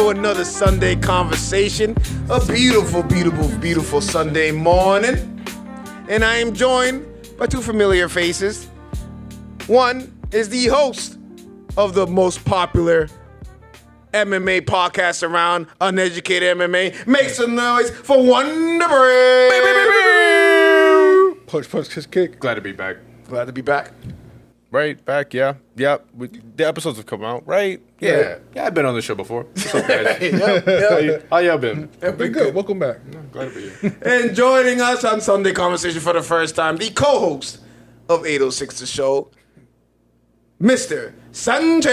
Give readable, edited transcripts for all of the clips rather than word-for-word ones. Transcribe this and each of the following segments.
to another Sunday conversation. A beautiful, beautiful, beautiful Sunday morning. And I am joined by two familiar faces. One is the host of the most popular MMA podcast around, Uneducated MMA. Make some noise for Wonder Bread. Punch, kick. Glad to be back. Glad to be back. Right, back, yeah. Yep. The episodes have come out, right? Yeah. Yeah, I've been on the show before. What's up, guys? How y'all been? Been good. Welcome back. Glad to be here. And joining us on Sunday Conversation for the first time, the co-host of 806 The Show, Mr. Sanchez.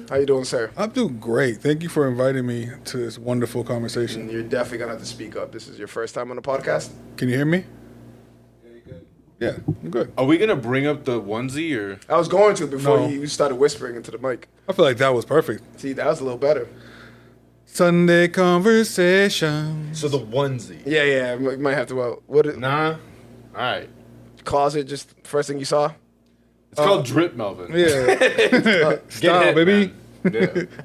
How you doing, sir? I'm doing great. Thank you for inviting me to this wonderful conversation. You're definitely going to have to speak up. This is your first time on the podcast? Can you hear me? Yeah, I'm good. Are we going to bring up the onesie or? I was going to before No. you started whispering into the mic. I feel like that was perfect. See, that was a little better. Sunday conversation. So the onesie. Yeah, you might have to, Nah. All right. closet, just first thing you saw? It's called Drip Melvin. Yeah. Get Style, hit, baby. man. Yeah.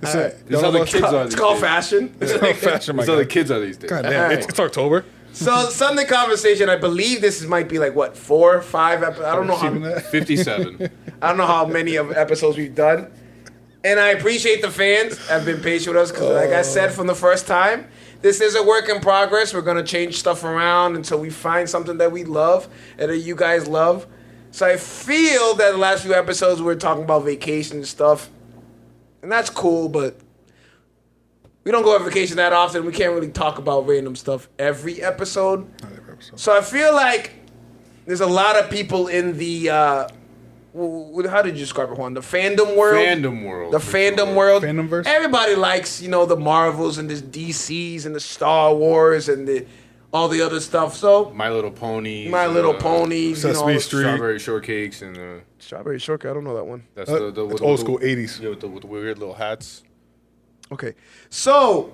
This Alright. is how the kids are It's these called days. fashion. Fashion, my This is how the God. kids are these days. God damn, Alright. it's October. So Sunday Conversation, I believe this might be like, what, 4 or 5 episodes? I don't know how. Even that. 57. I don't know how many of episodes we've done. And I appreciate the fans have been patient with us because, like I said from the first time, this is a work in progress. We're going to change stuff around until we find something that we love and that you guys love. So I feel that the last few episodes we're talking about vacation and stuff. And that's cool, but we don't go on vacation that often. We can't really talk about random stuff every episode. Not every episode. So I feel like there's a lot of people in the how did you describe it, Juan? The fandom world. Fandom world. The for fandom sure. world. Fandomverse? Everybody likes, the Marvels and the DCs and the Star Wars and all the other stuff. So My Little Ponies. My Little Ponies, Sesame all Street. Strawberry Shortcakes and Strawberry Shortcake. I don't know that one. that's It's with old the- school 80s. Yeah, with the weird little hats. Okay, so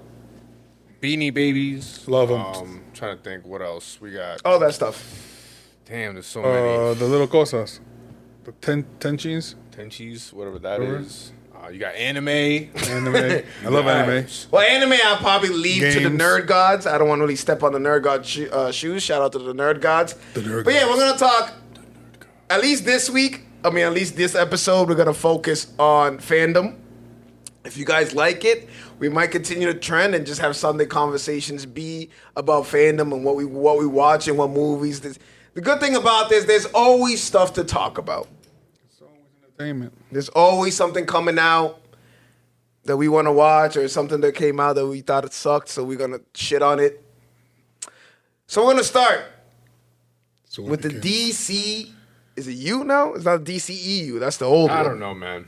Beanie Babies. Love 'em. Trying to think what else we got. all that stuff. Damn, there's so many. The little cosas. The tenchins. Tenchis, whatever that Whatever. is. You got anime. Anime. I love anime. Well, anime I'll probably leave to the Games. nerd gods. I don't want to really step on the nerd god shoes. Shout out to the nerd gods. The nerd But yeah, gods. we're gonna talk. At least this week. At least this episode, we're gonna focus on fandom. If you guys like it, we might continue the trend and just have Sunday conversations be about fandom and what we watch and what movies. The good thing about this, there's always stuff to talk about. It's always entertainment. There's always something coming out that we want to watch or something that came out that we thought it sucked, so we're going to shit on it. So we're going to start So with the begin. DC. Is it U now? It's not DCEU. That's the old one. I don't know, man.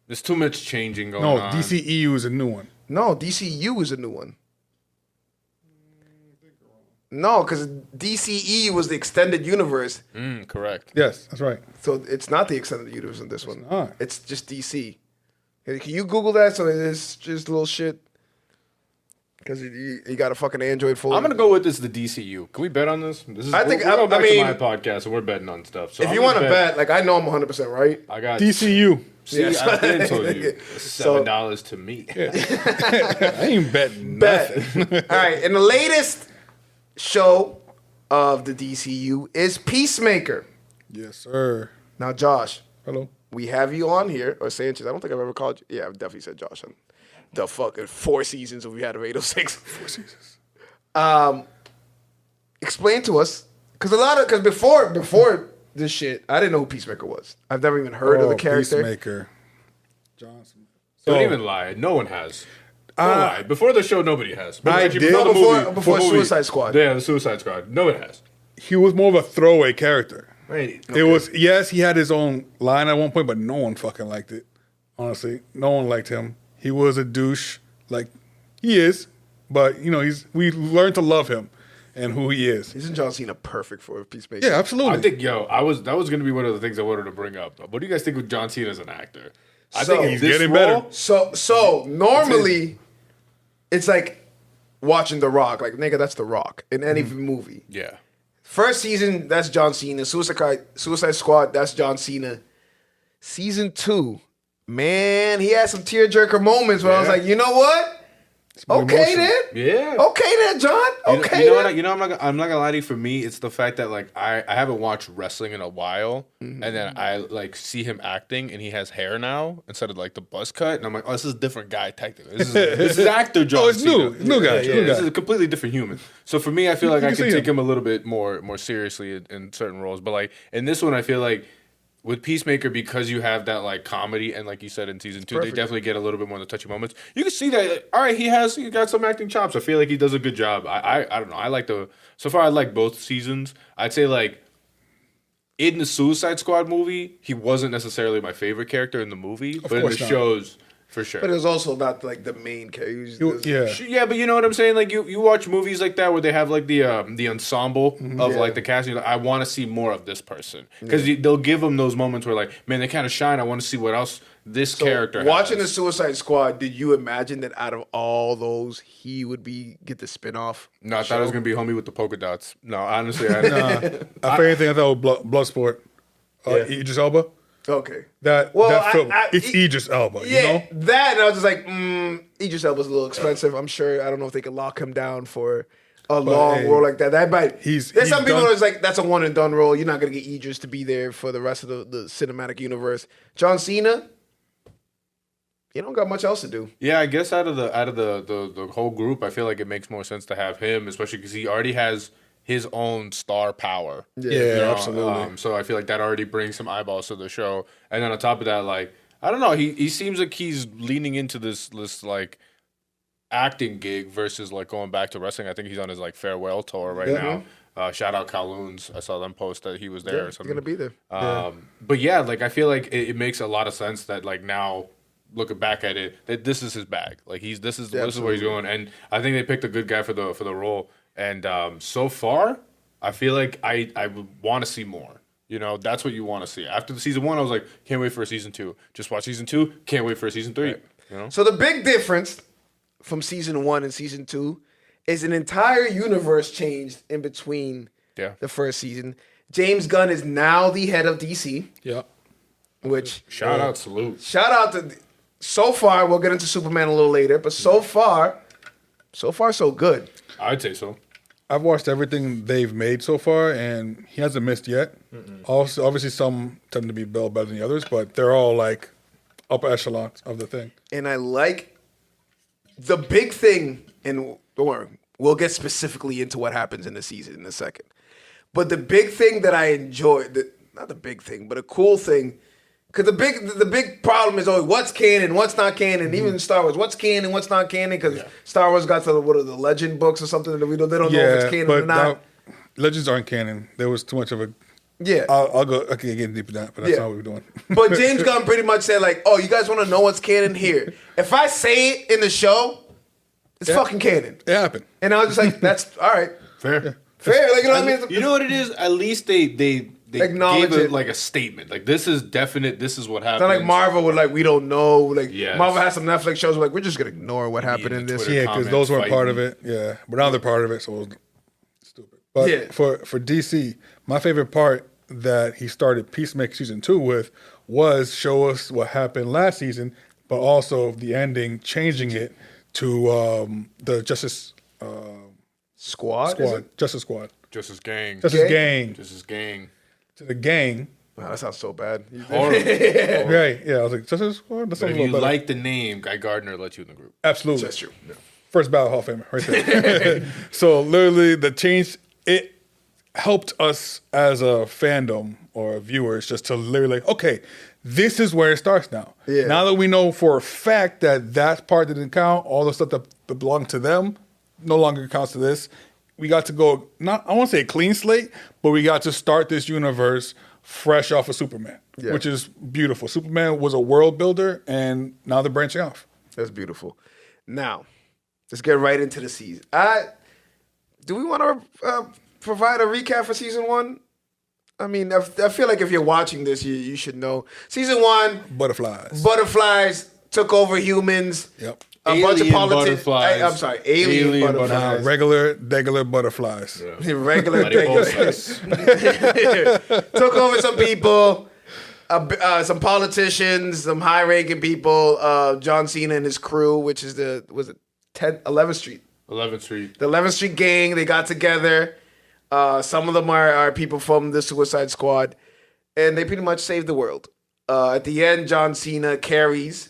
There's too much changing going No, on. DCEU is a new one. No, DCU is a new one. No, because DCEU was the extended universe. Correct. Yes, that's right. So it's not the extended universe in this one. not. It's just DC. Hey, can you Google that? So it's just little shit. Because you got a fucking Android phone. I'm gonna go with this. The DCU. Can we bet on this? This is. I think- we're going back I mean- to my podcast and we're betting on stuff. So If I'm you gonna want to bet, like I know I'm 100% right. I got DCU. See, Yes. I did told you. So- $7 to me. I ain't betting Bet. nothing. All right, and the latest show of the DCU is Peacemaker. Yes, sir. Now, Josh, Hello. we have you on here, or Sanchez. I don't think I've ever called you. Yeah, I've definitely said Josh on the fucking 4 seasons that we had of 806. 4 seasons. Explain to us, because before this shit, I didn't know who Peacemaker was. I've never even heard of the character. Peacemaker. Johnson. Don't So, even lie. No one has. Don't lie. Before the show, nobody has. But I actually, did. Before, the Before- movie, before the movie- Suicide Squad. Yeah, the Suicide Squad. No one has. he was more of a throwaway character. Right. It was, yes, he had his own line at one point, but no one fucking liked it. Honestly, no one liked him. He was a douche, like he is, but we learned to love him and who he is. Isn't John Cena perfect for Peacemaker? Yeah, absolutely. I think, that was going to be one of the things I wanted to bring up. What do you guys think of John Cena as an actor? I So- think He's this getting role- better. So normally, it's like watching The Rock. Like, nigga, that's The Rock in any movie. Yeah. First season, that's John Cena. Suicide Squad, that's John Cena. Season 2, man, he had some tearjerker moments where I was Yeah. like, you know what? more Okay emotional. then. Yeah. Okay then, John. Okay You know then. what? I'm not gonna lie to you. For me, it's the fact that like I haven't watched wrestling in a while, and then I like see him acting, and he has hair now instead of like the buzz cut, and I'm like, oh, this is a different guy technically. This is actor John. Oh, it's Cena. new. New guy, Yeah, new this guy. is a completely different human. So for me, I feel like You I can can see take him. him a little bit more seriously in certain roles, but like in this one, I feel like. With Peacemaker, because you have that like comedy, and like you said in season 2, Perfect. they definitely get a little bit more of the touchy moments. You can see that. Like, all right, he got some acting chops. I feel like he does a good job. I don't know. I like so far. I like both seasons. I'd say like in the Suicide Squad movie, he wasn't necessarily my favorite character in the movie, but in the course not. shows for sure. But it was also not like the main character. Yeah. Yeah, but you know what I'm saying? Like you watch movies like that where they have like the ensemble of like the cast. And you're like, I want to see more of this person because they'll give them those moments where like, man, they kind of shine. I want to see what else this character. Watching the has. Suicide Squad, did you imagine that out of all those, he would get the spinoff? No, I thought it was gonna be homie with the polka dots. No, honestly, I didn't. I favorite thing I thought was Bloodsport. Yeah. Idris Elba. Okay. That film. It's Idris Elba. Yeah, You know. that, and I was just like, Idris Elba's a little expensive. I'm sure. I don't know if they could lock him down for a long hey, role like that. That might. he's There's some people done- that's like, that's a one and done role. You're not gonna get Idris to be there for the rest of the cinematic universe. John Cena, he don't got much else to do. Yeah, I guess out of the whole group, I feel like it makes more sense to have him, especially because he already has his own star power. Yeah, absolutely. So I feel like that already brings some eyeballs to the show. And then on top of that, like I don't know, he seems like he's leaning into this like acting gig versus like going back to wrestling. I think he's on his like farewell tour right now. Shout out Kowloons. I saw them post that he was there or He's something. gonna be there. But yeah, like I feel like it makes a lot of sense that like now looking back at it, that this is his bag. Like this is where he's going, and I think they picked a good guy for the role. And so far, I feel like I would want to see more. You know, that's what you want to see. After the season 1, I was like, can't wait for a season 2. Just watch season 2. Can't wait for a season 3. You know. So the big difference from season 1 and season 2 is an entire universe changed in between Yeah. the first season. James Gunn is now the head of DC, Yeah. which Shout out, salute. shout out to. So far, we'll get into Superman a little later, but so far, so good. I'd say so. I've watched everything they've made so far, and he hasn't missed yet. Also, obviously, some tend to be better than the others, but they're all like upper echelons of the thing. And I like the big thing, and don't worry, we'll get specifically into what happens in the season in a second. But the big thing that I enjoyed, not the big thing, but a cool thing, because the big problem is always what's canon, what's not canon. Even in Star Wars, what's canon, what's not canon. Because Star Wars got to the legend books or something that we don't. They don't know if it's canon or but not. Legends aren't canon. There was too much of a. Yeah. I'll go. Okay, get deep in that, but that's not what we're doing. But James Gunn pretty much said like, "Oh, you guys want to know what's canon here? If I say it in the show, it's fucking canon." It happened. And I was just like, "That's all right, Fair. fair." Like you know what I mean? You know what it is? At least they Acknowledge gave it it. like a statement. Like this is definite. This is what It's happened. not like Marvel would like, we don't know. Like Yes. Marvel has some Netflix shows. Like we're just gonna ignore what happened the in this. Twitter Yeah, because those weren't part of fighting. it. Yeah, but now they're part of it, so it was stupid. But Yeah. for DC, my favorite part that he started Peacemaker season 2 with was show us what happened last season, but also the ending, changing it to the Justice Squad. is Squad, it? Justice Squad, Justice Gang. Justice Gang, Justice Gang. to the gang. Wow, that sounds so bad. Horrible. Right? Yeah, I was like Justice Squad. That But sounds if a you little better. like the name, Guy Gardner let you in the group. Absolutely, That's true. First ballot Hall of Famer, right there. So literally, the change it helped us as a fandom or viewers just to literally, okay, this is where it starts now. Yeah. Now that we know for a fact that that part didn't count, all the stuff that belonged to them no longer counts to this. We got to go, not I won't say a clean slate, but we got to start this universe fresh off of Superman, Yeah. which is beautiful. Superman was a world builder, and now they're branching off. That's beautiful. Now, let's get right into the season. Do we want to provide a recap for season 1? I mean, I feel like if you're watching this, you should know. Season 1, Butterflies. butterflies took over humans. Yep. A bunch of Alien politics. butterflies. I'm sorry, alien Alien butterflies. Regular butterflies. Regular Mariposas. took over some people. some politicians, some high-ranking people, John Cena and his crew, which is 11th Street. 11th Street. The 11th Street gang, they got together. Some of them are people from the Suicide Squad, and they pretty much saved the world. At the end, John Cena carries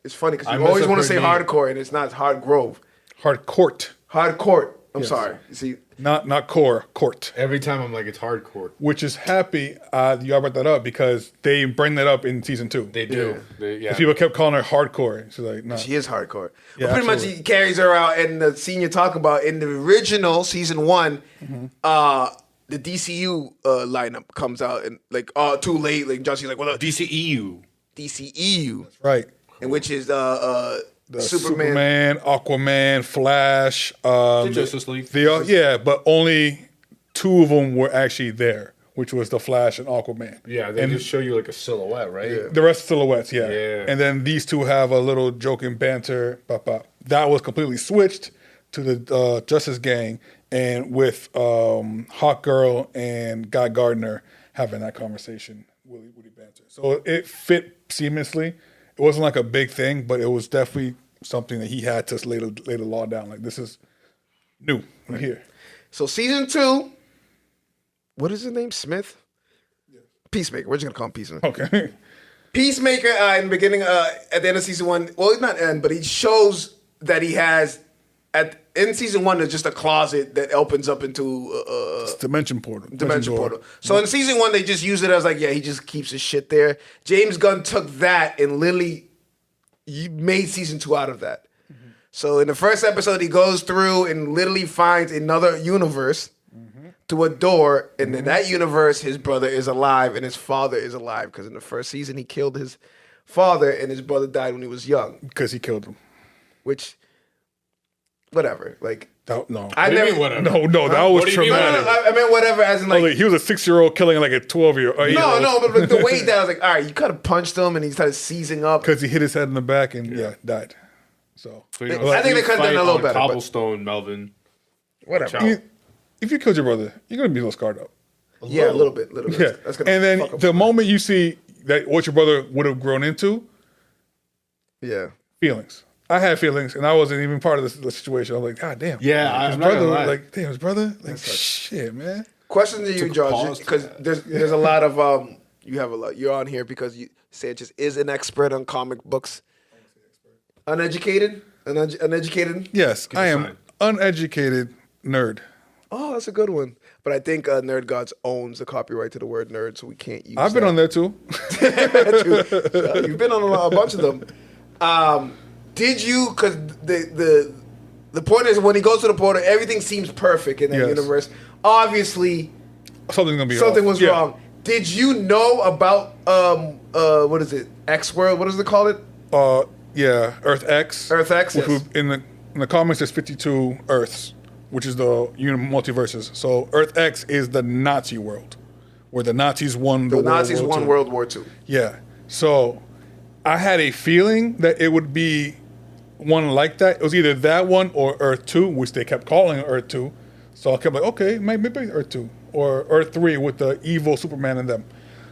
it's funny because you always want to say hardcore, and it's not Hard Grove. Hardcourt. Hardcourt. I'm sorry. You see, Not core, court. Every time I'm like, it's hardcore. Which is happy you brought that up because they bring that up in season 2. They do. Yeah. People kept calling her hardcore. She's like, no. she is hardcore. Yeah, But pretty much he carries her out, and the scene you're talking about in the original season 1, the DCU lineup comes out and like too late. Like John Cena's like, well, DCEU. DCEU, Right. and which is The Superman, Aquaman, Flash. The Justice League. But only 2 of them were actually there, which was the Flash and Aquaman. Yeah, they just show you like a silhouette, right? Yeah. The rest silhouettes, yeah. Yeah. And then these 2 have a little joking banter. That was completely switched to the Justice Gang, and with Hawk Girl and Guy Gardner having that conversation, Woody banter. So it fit seamlessly. It wasn't like a big thing, but it was definitely something that he had to lay the law down. Like, this is new. We're here. So season 2, what is his name? Smith? Peacemaker. We're just gonna call him Peacemaker. Okay. Peacemaker in the beginning, at the end of season 1. Well, he's not end, but he shows that he has in season 1. There's just a closet that opens up into It's Dimension Portal. Dimension Portal. So in season 1, they just use it as like, he just keeps his shit there. James Gunn took that and literally made season 2 out of that. So in the first episode, he goes through and literally finds another universe to a door, and in that universe, his brother is alive and his father is alive. Because in the first season, he killed his father, and his brother died when he was young. Because he killed him. Which, whatever. Like, No. I What do you never. mean, whatever? No, that was What do you mean, traumatic. I meant whatever, as in like. He was a 6-year-old killing like a 12-year-old. But the way that I was like, all right, you could have punched him, and he started seizing up. Because he hit his head in the back and died. So I think they could've done it a little better, but- Cobblestone, Melvin. Whatever. Ciao. if you killed your brother, you're gonna be a little scarred up. Yeah, a little bit. Yeah, That's gonna and then fuck up the some- moment you see that what your brother would have grown into, Yeah. feelings. I had feelings, and I wasn't even part of the situation. I was like, God damn. Yeah, his I'm not gonna brother, lie. like, damn, his brother, like, shit, man. Question to you, Took a George, pause because to there's a lot of you have a lot. You're on here because Sanchez is an expert on comic books. Uneducated, uneducated. Yes, I am sign. uneducated nerd. Oh, that's a good one. But I think Nerd Gods owns the copyright to the word nerd, so we can't use. I've been on there too. You've been on a bunch of them. Did you? Because the point is, when he goes to the portal, everything seems perfect in that Yes. universe. Obviously, Something's gonna be something off. was Yeah. wrong. Did you know about what is it? X World? What does it call it? Yeah, Earth X. Earth X, Which yes. in the comics, there's 52 Earths, which is the multiverses. So Earth X is the Nazi world, where the Nazis won The Nazis won II. World War II. Yeah. So I had a feeling that it would be one like that. It was either that one or Earth 2, which they kept calling Earth 2. So I kept like, okay, maybe Earth 2 or Earth 3 with the evil Superman and them.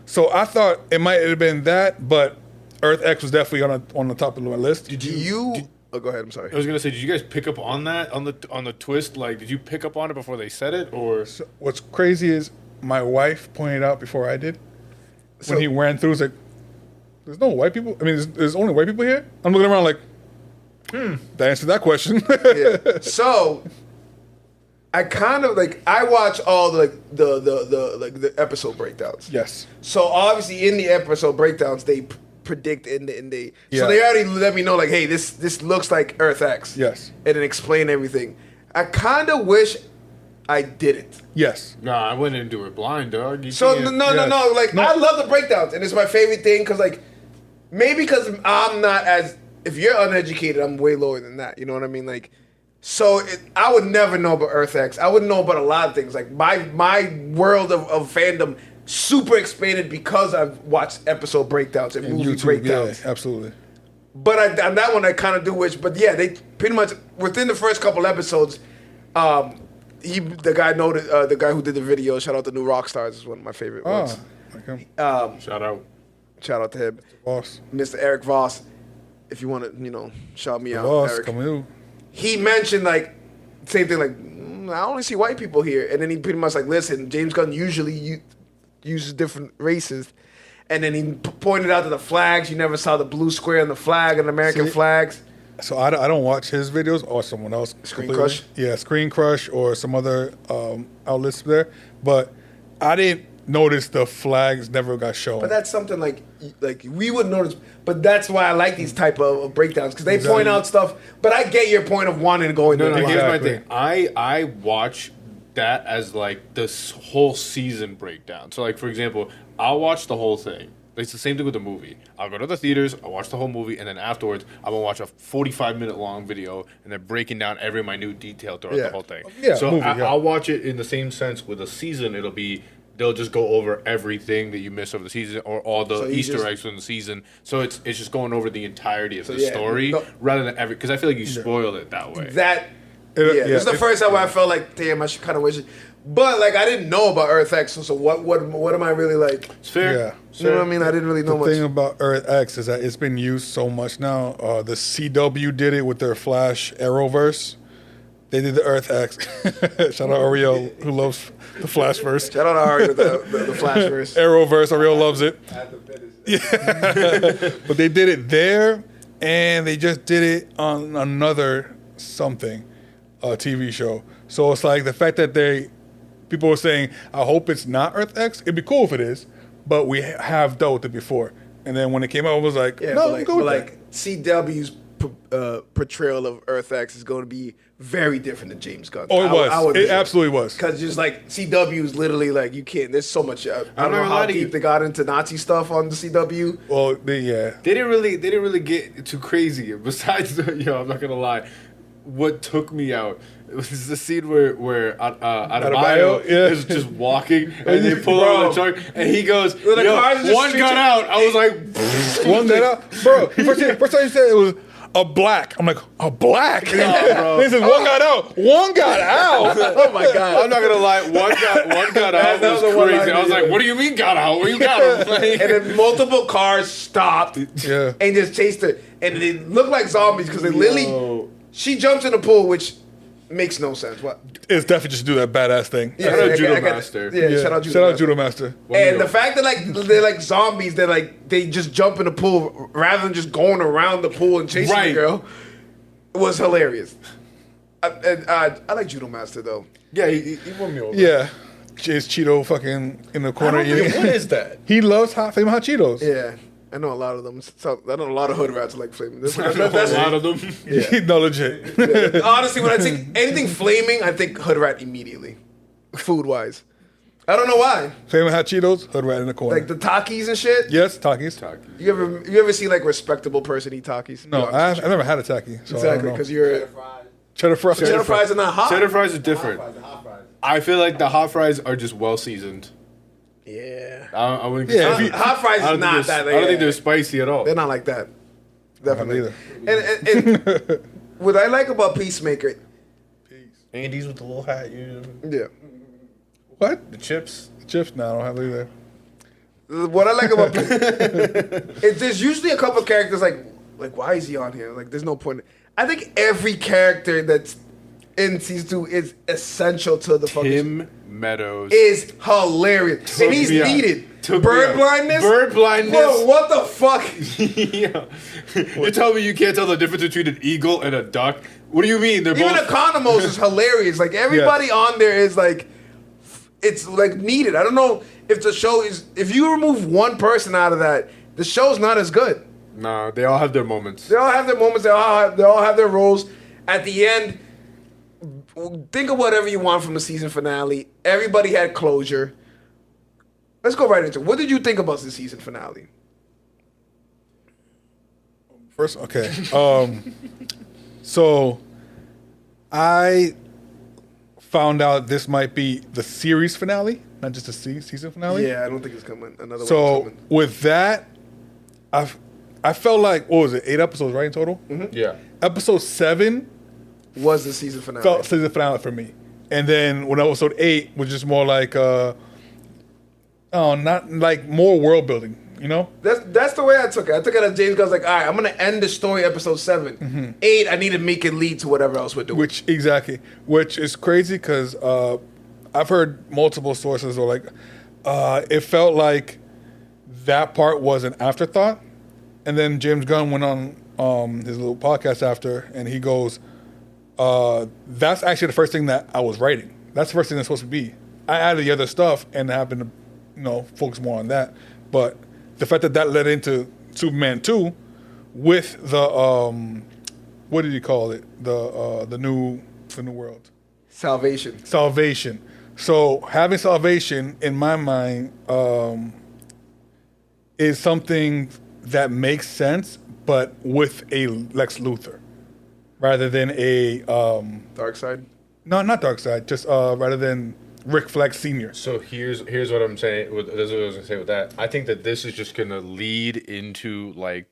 So I thought it might have been that, but Earth X was definitely on the top of my list. Do you? Oh, go ahead. I'm sorry. I was gonna say, did you guys pick up on that on the twist? Like, did you pick up on it before they said it, or So what's crazy is my wife pointed out before I did. So- When he ran through, it's like, there's no white people. I mean, there's only white people here. I'm looking around like, that answered that question. Yeah. So I kind of like I watch all the episode breakdowns. Yes. So obviously in the episode breakdowns they predict and they Yeah. so they already let me know like, hey, this looks like Earth X. Yes. And then explain everything. I kind of wish I didn't. Yes. nah? I went into it blind, dog. You So can't- no. Like No. I love the breakdowns, and it's my favorite thing because like maybe because I'm not as if you're uneducated, I'm way lower than that. You know what I mean? Like, so I would never know about Earth X. I wouldn't know about a lot of things. Like my world of fandom super expanded because I've watched episode breakdowns and movie breakdowns. Yeah, absolutely. But on that one, I kind of do wish. But yeah, they pretty much within the first couple episodes, the guy who did the video. Shout out to New Rockstars is one of my favorite ones. Like him. Shout out. Shout out to him, Boss. Mr. Eric Voss. If you want to, shout me out, Boss, Eric. come here. He mentioned like same thing, like I only see white people here, and then he pretty much like, listen, James Gunn usually uses different races, and then he pointed out to the flags. You never saw the blue square on the flag and American flags. So I don't watch his videos or someone else. Screen completely. Crush? Yeah, Screen Crush or some other outlets there. But I didn't notice the flags never got shown. But that's something like we would notice. But that's why I like these type of breakdowns because they point out stuff. But I get your point of wanting to go into No, the here's line. my Exactly. thing. I watch that as like this whole season breakdown. So like for example, I'll watch the whole thing. It's the same thing with the movie. I'll go to the theaters, I'll watch the whole movie, and then afterwards I'm gonna watch a 45-minute long video and then breaking down every minute detail throughout Yeah. the whole thing. Yeah, So movie, yeah. I'll watch it in the same sense with a season. It'll be they'll just go over everything that you missed over the season or all the So you Easter just- eggs from the season. So it's just going over the entirety of the yeah, story no- rather than every because I feel like you spoil it that way. That Yeah, this is the yeah. first time where I felt like, damn, I should kind of wish it. But like I didn't know about Earth X, so what am I really like? It's fair. Yeah. You know what I mean? I didn't really know The thing much. about Earth X is that it's been used so much now. The CW did it with their Flash Arrowverse. They did the Earth X. Shout out Ariel, who loves the Flashverse. Shout out to Ari with the Flashverse. Arrowverse, Ariel loves it. But they did it there, and they just did it on another something, TV show. So it's like the fact that people were saying, I hope it's not Earth X. It'd be cool if it is, but we have dealt with it before. And then when it came out, it was like, Yeah, no, but I'm like, good with but that. like CW's portrayal of Earth X is going to be very different than James Gunn. Oh, it was. It absolutely was. Because just like CW is literally like you can't. There's so much. I don't not know gonna how lie to you. deep they got into Nazi stuff on the CW. Well, yeah. They didn't really get too crazy. Besides, I'm not gonna lie. What took me out was the scene where Adebayo yeah. is just walking and they pull over the truck and he goes, the "Yo, cars just one got street- out." I was like, One got out. Bro, first time you said it was a black. I'm like, a black? No, bro. They said, one got out. One got out. Oh my god! I'm not gonna lie, one got out That was was the one crazy. line I was you like, did. "What do you mean got out? Where you got him?" and then multiple cars stopped Yeah. and just chased her, and they look like zombies because they literally. Yo. She jumps in the pool, which makes no sense. What? It's definitely just do that badass thing. Shout out I Judo got- Master. Yeah, shout out Judo Shout out Master. Judo Master. And the fact that like they're like zombies, they just jump in the pool rather than just going around the pool and chasing Right. the girl was hilarious. I like Judo Master though. Yeah, he won me over. Yeah. It's Cheeto fucking in the corner eating. What is that? He loves Flaming Hot Cheetos. Yeah, I know a lot of them. So, I know a lot of hood rats like flaming. This, I know a lot of them. No, legit. honestly, when I think anything flaming, I think hood rat immediately, food wise. I don't know why. Flaming Hot Cheetos, hood right in the corner. Like the Takis and shit. Yes, Takis. You ever see like respectable person eat Takis? No, Yeah, I've never had a Taki. So exactly because you're cheddar fries. cheddar fries are not hot. Cheddar fries are different. I feel like the hot fries are just well seasoned. Yeah, I wouldn't. Yeah, consider- if you- hot fries I don't is not think that. they're- I don't think they're spicy at all. They're not like that. Definitely. either. And what I like about Peacemaker, Andy's with the little hat, yeah. What? the chips. Chips? No, I don't have either. What I like about there's usually a couple of characters like why is he on here? Like there's no point. I think every character that's in season 2 is essential to the fucking Tim Meadows. is hilarious. And he's me out. needed. Took me Bird out. blindness? Bird blindness. Bro, what the fuck? Yeah. You tell me you can't tell the difference between an eagle and a duck? What do you mean? They're Even both. Economos is hilarious. Like everybody on there is like it's like needed. I don't know if the show is if you remove one person out of that, the show's not as good. Nah, they all have their moments. They all have their moments. They all have their roles. At the end, think of whatever you want from the season finale. Everybody had closure. Let's go right into it. What did you think about the season finale? First, okay. So I found out this might be the series finale, not just the season finale. Yeah, I don't think it's coming. Another one's So coming. with that, I felt like what was it? 8 episodes, right, in total? Yeah. Episode 7 Was the season finale? felt season finale for me, and then when episode 8 was just more like Oh, not like more world building. You know, That's the way I took it. I took it as James Gunn's like, all right, I'm gonna end the story episode 7. 8, I need to make it lead to whatever else we're doing. which is crazy because I've heard multiple sources are like, it felt like that part was an afterthought, and then James Gunn went on his little podcast after, and he goes, "That's actually the first thing that I was writing. That's the first thing that's supposed to be. I added the other stuff and happened to, focus more on that, but." The fact that led into Superman 2 with the what did he call it? The new world. Salvation. Salvation. So having salvation in my mind is something that makes sense, but with a Lex Luthor rather than a Dark side. no, not Darkseid, just rather than Rick Flag Sr. So here's what I'm saying. This is what I was gonna say with that. I think that this is just gonna lead into like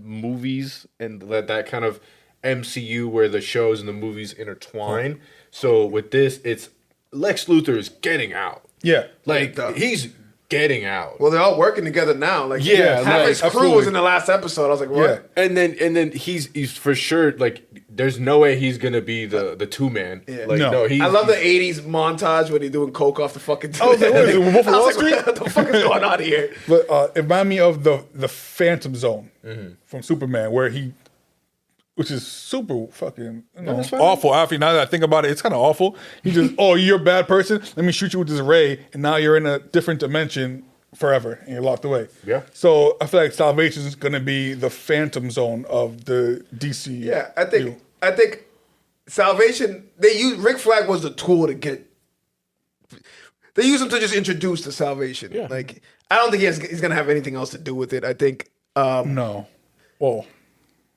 movies and that kind of MCU where the shows and the movies intertwine. So with this, it's Lex Luthor is getting out. Yeah. Like he's getting out. Well, they're all working together now. Like, Yeah, half like, his crew absolutely. was in the last episode. I was like, what? Yeah. And then he's for sure like there's no way he's gonna be the 2-man. Yeah. Like No. he's, I love the 80s montage when he's doing coke off the fucking Oh, what is it, Wolf of I Wall was like, Street? what the fuck is going on here? But it reminded me of the Phantom Zone from Superman, where which is super fucking awful. Actually, now that I think about it, it's kind of awful. He just, you're a bad person. Let me shoot you with this ray, and now you're in a different dimension forever, and you're locked away. Yeah. So I feel like Salvation is going to be the Phantom Zone of the DC. Yeah, I think Salvation, Rick Flag was the tool to get. They use him to just introduce the Salvation. Yeah. Like, I don't think he's going to have anything else to do with it. I think No. Whoa.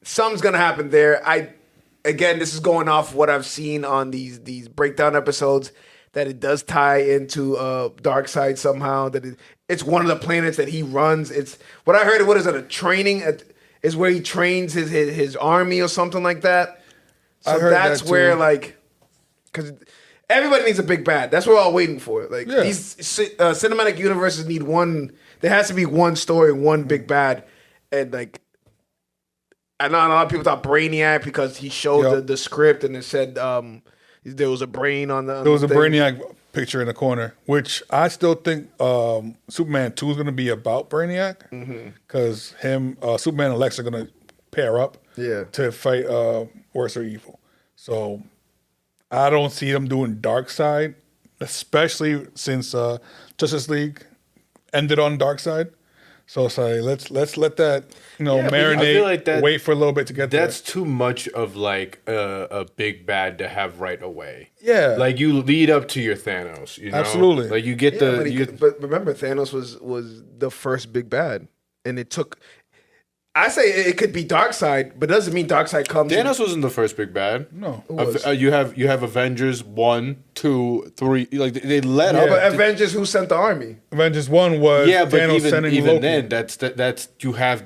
something's going to happen there. Again, this is going off what I've seen on these breakdown episodes, that it does tie into Darkseid somehow, that it's one of the planets that he runs. It's what I heard. What is it? A training is where he trains his army or something like that. So I heard that's that too. where, like, because everybody needs a big bad. That's what we're all waiting for. Like, Yeah. these cinematic universes need one. There has to be one story, one big bad, and like. I know a lot of people thought Brainiac because he showed Yep. the script and it said there was a brain on the. There was a thing. Brainiac picture in the corner, which I still think Superman 2 is going to be about Brainiac, because Superman and Lex are going to pair up to fight worse or evil. So I don't see them doing Darkseid, especially since Justice League ended on Darkseid. So sorry, let's let that but marinate. I feel like wait for a little bit to get there. that's too much of like a big bad to have right away. Yeah. Like you lead up to your Thanos. Absolutely. Like you get Yeah, but remember, Thanos was the first big bad, and it took. I say it could be Darkseid, but it doesn't mean Darkseid comes. Thanos wasn't the first big bad. No. You have Avengers 1, 2, 3. Like they led Oh, up. but Avengers, who sent the army? Avengers 1 was Yeah, but Thanos sending even Loki. then,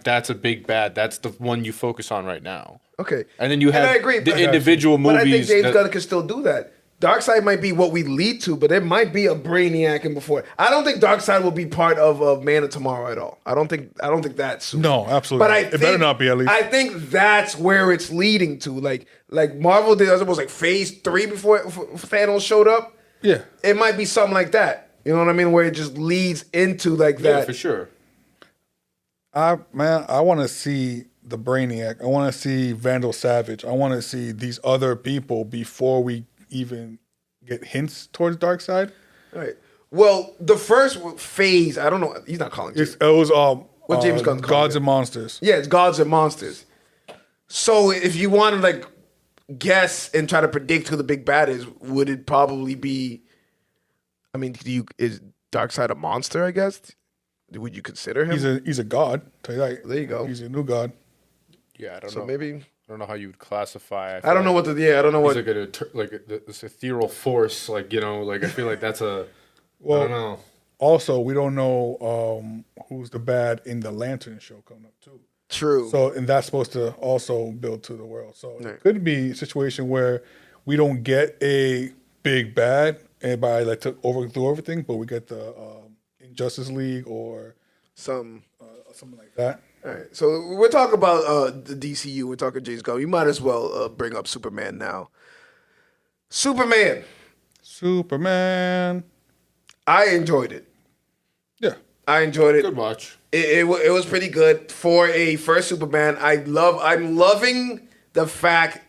that's a big bad. That's the one you focus on right now. Okay, And then you have I agree, the but- individual But I think movies. James that- Gunn can still do that. Darkseid might be what we lead to, but there might be a Brainiac in before. I don't think Darkseid will be part of Man of Tomorrow at all. I don't think that's soon. No, absolutely. But I It think, better not be, at least. I think that's where it's leading to. Like Marvel did, almost like Phase 3 before Thanos showed up. Yeah. It might be something like that. You know what I mean? Where it just leads into like yeah, that. for sure. I want to see the Brainiac. I want to see Vandal Savage. I want to see these other people before we even get hints towards Darkseid. Right. Well, the first phase, I don't know. He's not calling it. It was What James Gunn's calling Gods it. and Monsters. Yeah, it's Gods and Monsters. So if you want to like guess and try to predict who the big bad is, would it probably be? I mean, is Darkseid a monster? I guess. Would you consider him? He's a god. Tell you that. There you go. He's a new god. Yeah, I don't So know. maybe I don't know how you would classify. I don't know what the I don't know He's what. like this ethereal force. Like like I feel like that's I Well, don't know. Also, we don't know who's the bad in the Lantern show coming up too. True. So, and that's supposed to also build to the world. So Right. it could be a situation where we don't get a big bad, and by like took over through everything, but we get the Justice League or Some. something like that. All right. So we're talking about the DCU. We're talking James Gunn. You might as well bring up Superman now. Superman. Superman. I enjoyed it. Yeah. I enjoyed it. Good watch. It was pretty good for a first Superman. I'm loving the fact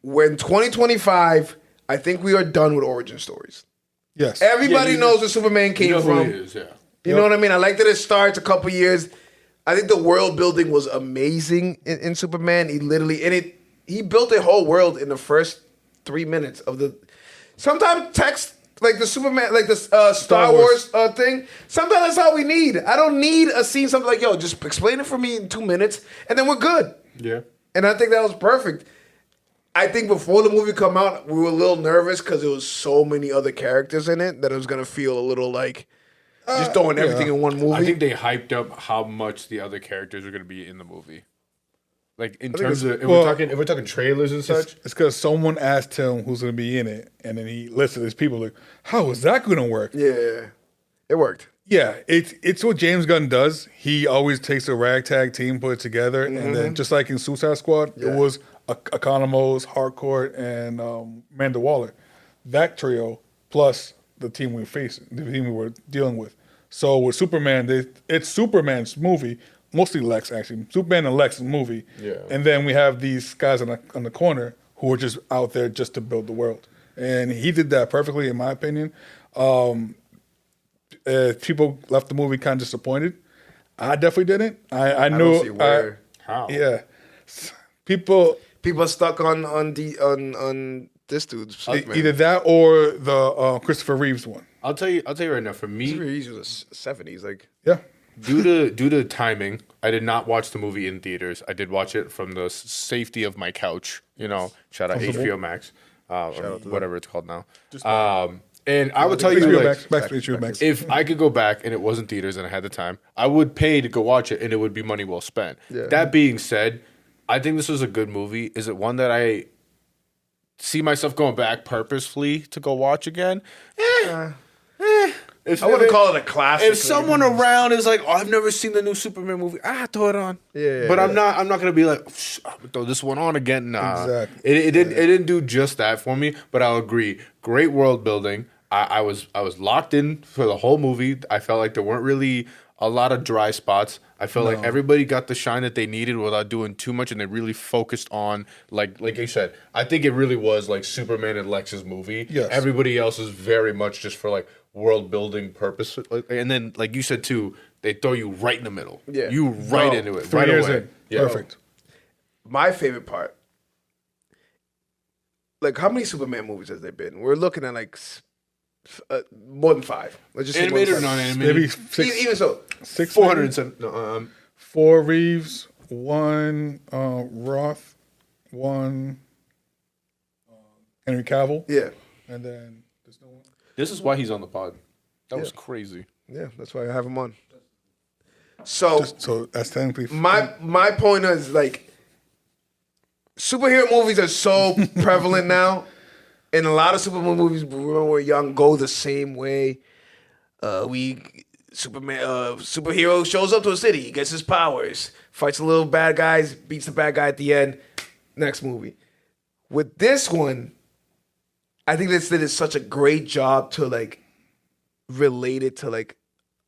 when 2025, I think we are done with origin stories. Yes. Everybody you- knows where Superman came You know from. who he is, yeah. You know what I mean? I like that it starts a couple years. I think the world building was amazing in Superman. He built a whole world in the first 3 minutes of the. Sometimes text like the Superman, like the Star Wars thing. Sometimes that's all we need. I don't need a scene. Something like, yo, just explain it for me in 2 minutes, and then we're good. Yeah. And I think that was perfect. I think before the movie come out, we were a little nervous because there was so many other characters in it that it was gonna feel a little like just throwing everything in one movie. I think they hyped up how much the other characters are going to be in the movie. Like in terms of If we're talking trailers and such, It's because someone asked him who's going to be in it, and then he listed his people. Like, how is that going to work? yeah, it worked. Yeah, it's what James Gunn does. He always takes a ragtag team, put it together, and then just like in Suicide Squad, it was Economos, Harcourt, and Amanda Waller. That trio plus the team we were dealing with. So with Superman, it's Superman's movie, mostly Lex actually. Superman and Lex's movie. Yeah. And then we have these guys on the corner who are just out there just to build the world. And he did that perfectly, in my opinion. People left the movie kind of disappointed. I definitely didn't. I knew. don't see where. how. Yeah. People People are stuck on this dude's Superman. either that or the Christopher Reeves one. I'll tell you right now. For me, He's in the 70s. Like, Yeah. due to timing, I did not watch the movie in theaters. I did watch it from the safety of my couch. You know, shout out HBO Max, or whatever it's called now. And I would tell you, HBO like, Max, HBO Max. if I could go back and it wasn't theaters and I had the time, I would pay to go watch it, and it would be money well spent. That being said, I think this was a good movie. Is it one that I see myself going back purposefully to go watch again? If, I wouldn't call it a classic. If someone around is like, "Oh, I've never seen the new Superman movie," throw it on. Yeah, but yeah. I'm not gonna be like, I'm gonna throw this one on again. Nah, Exactly. it didn't do just that for me. But I'll agree, great world building. I was locked in for the whole movie. I felt like there weren't really a lot of dry spots. I felt like everybody got the shine that they needed without doing too much, and they really focused on like you said. I think it really was like Superman and Lex's movie. Yes. Everybody else is very much just for like world building purpose, and then like you said too, they throw you right in the middle. Yeah. You right into it 3 right years away. in. Yeah. Perfect. My favorite part. Like, how many Superman movies has there been? We're looking at like more than 5. Let's just say more Animated than or 5. non-animated? Maybe six, Even so, 6 407. No, 4 Reeves, 1 Roth, 1 Henry Cavill, yeah, and then there's no one. this is why he's on the pod. That was crazy. yeah. That's why I have him on. So So that's technically my point is like, superhero movies are so prevalent now, and a lot of superhero movies when we were young go the same way. Superhero shows up to a city, gets his powers, fights the little bad guys, beats the bad guy at the end. Next movie. With this one, I think they did such a great job to like relate it to like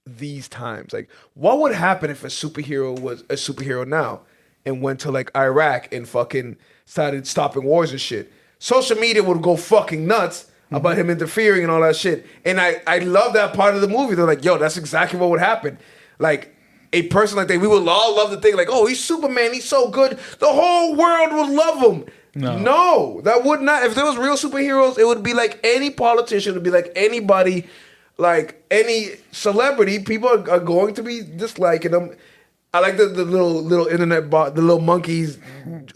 these times. Like, what would happen if a superhero was a superhero now and went to like Iraq and fucking started stopping wars and shit? Social media would go fucking nuts about him interfering and all that shit. And I love that part of the movie. They're like, yo, that's exactly what would happen. Like, a person like that, we would all love to think like, oh, he's Superman, he's so good. The whole world would love him. No, that would not. If there was real superheroes, it would be like any politician, it would be like anybody, like any celebrity. People are going to be disliking them. I like the little internet bot, the little monkeys.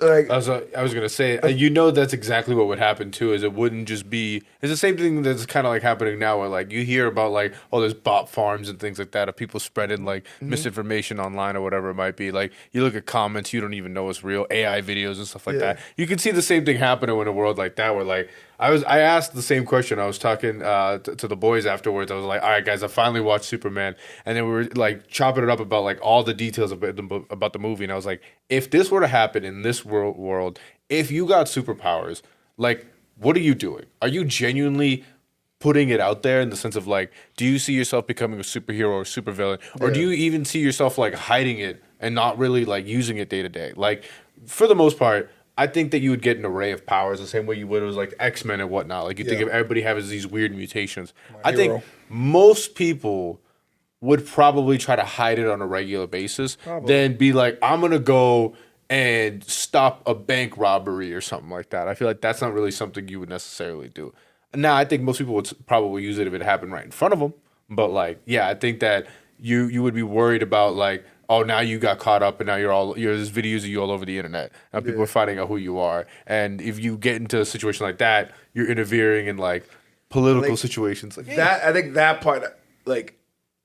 Like, I was gonna say, that's exactly what would happen too. Is it wouldn't just be. It's the same thing that's kind of like happening now, where like you hear about like, oh, there's bot farms and things like that of people spreading like misinformation online or whatever it might be. Like you look at comments, you don't even know it's real AI videos and stuff like that. You can see the same thing happening in a world like that, where like I asked the same question. I was talking to the boys afterwards. I was like, all right, guys, I finally watched Superman. And then we were like chopping it up about like all the details about the movie. And I was like, if this were to happen in this world, if you got superpowers, like, what are you doing? Are you genuinely putting it out there in the sense of like, do you see yourself becoming a superhero or supervillain? Or do you even see yourself like hiding it and not really like using it day to day? Like, for the most part, I think that you would get an array of powers the same way you would with like X-Men and whatnot. Like you think of everybody has these weird mutations. I think most people would probably try to hide it on a regular basis. Then be like, I'm gonna go and stop a bank robbery or something like that. I feel like that's not really something you would necessarily do. Now, I think most people would probably use it if it happened right in front of them. But like, yeah, I think that you would be worried about like, oh, now you got caught up and now there's videos of you all over the internet. Now people are finding out who you are. And if you get into a situation like that, you're interfering in like political situations. Like that, I think that part, like,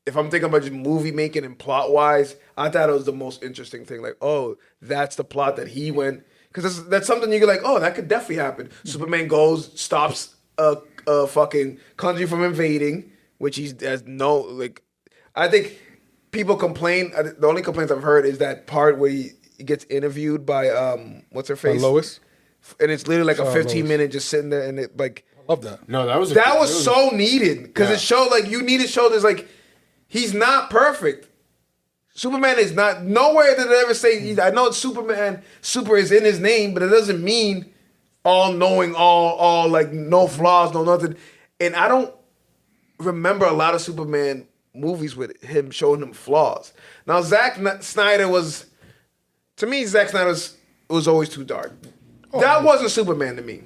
if I'm thinking about just movie making and plot wise, I thought it was the most interesting thing. Like, oh, that's the plot that he went, because that's something you get like, oh, that could definitely happen. Superman goes, stops a fucking country from invading, which he has no, like, I think people complain. The only complaints I've heard is that part where he gets interviewed by what's her face, Lois, and it's literally like a 15 Lois. minute just sitting there, and it like Love that. no, that was so needed because it showed like you need to show this like he's not perfect. Superman is not nowhere did it ever say. I know it's Superman. Super is in his name, but it doesn't mean all knowing, all like no flaws, no nothing. And I don't remember a lot of Superman movies with him showing him flaws. Now Zack Snyder was, to me, Zack Snyder was always too dark. That wasn't Superman to me.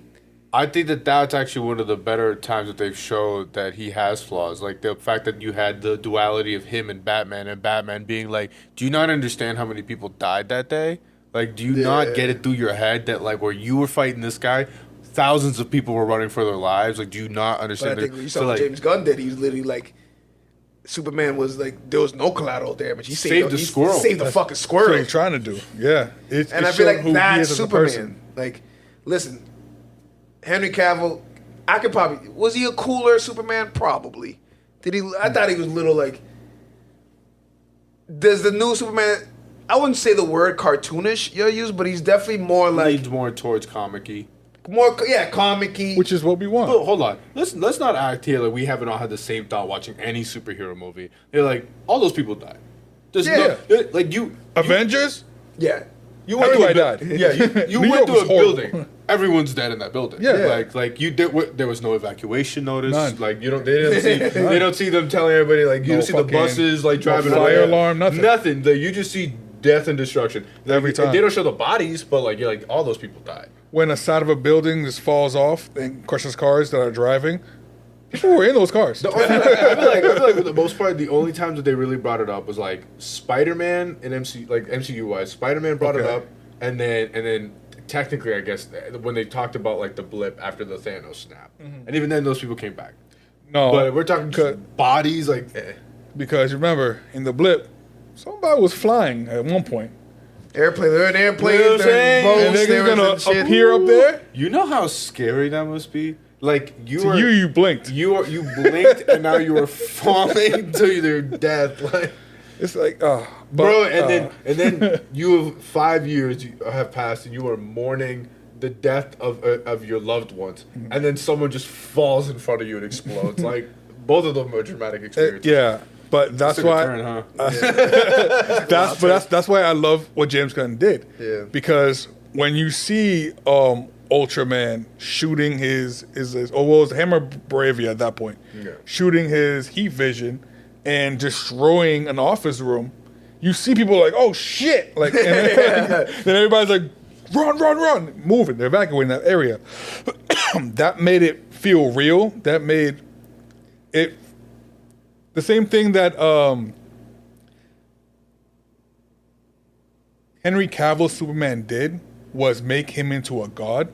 I think that that's actually one of the better times that they've showed that he has flaws. Like the fact that you had the duality of him and Batman being like, do you not understand how many people died that day? Like, do you not get it through your head that like where you were fighting this guy, thousands of people were running for their lives? Like, do you not understand? But I think when you saw what James Gunn did, he was literally like, Superman was like, there was no collateral damage. He saved the squirrel. He saved the fucking That's squirrel. what he's trying to do. Yeah. And I feel like that's Superman. Like, listen, Henry Cavill, I could probably, was he a cooler Superman? Probably. Did he? I thought he was a little like, does the new Superman, I wouldn't say the word cartoonish you'll use, but he's definitely more like, leads more towards comic-y. more, comic-y. Which is what we want. But hold on, let's not act here like we haven't all had the same thought watching any superhero movie. They're like, all those people died. There's like you Avengers? Yeah. You went to Everybody a died. Yeah, you New went York to was a horrible. building. Everyone's dead in that building. Yeah. like you did. There was no evacuation notice. None. Like you don't. They didn't see. They don't see them telling everybody. Like you No don't see the fucking- buses like driving fire away. alarm, nothing. Nothing. Like, you just see death and destruction Every time. They don't show the bodies, but like you're like all those people died. When a side of a building just falls off and crushes cars that are driving, people were in those cars. I feel like for the most part, the only times that they really brought it up was like Spider-Man and MCU wise. Spider-Man brought it Okay. up, and then technically, I guess when they talked about like the blip after the Thanos snap, and even then those people came back. No, But we're talking because, just bodies, like because remember in the blip, somebody was flying at one point, Airplane, they're in airplanes, You know what I'm they're in saying? boats, and they're they're gonna in shit. appear up there. you know how scary that must be. Like you To were, you blinked. you blinked, and now you were falling to your death, like. It's like, Bro, and then you have 5 years have passed, and you are mourning the death of your loved ones, and then someone just falls in front of you and explodes. Like both of them are dramatic experiences. yeah. But that's Took a why turn, huh? that's why I love what James Gunn did. Yeah. Because when you see Ultraman shooting his it was Hammer Bravia at that point, shooting his heat vision and destroying an office room, you see people like, oh shit, like, and then everybody's like, run, moving, they're evacuating that area. That made it feel real. That made it the same thing that Henry Cavill Superman did was make him into a god,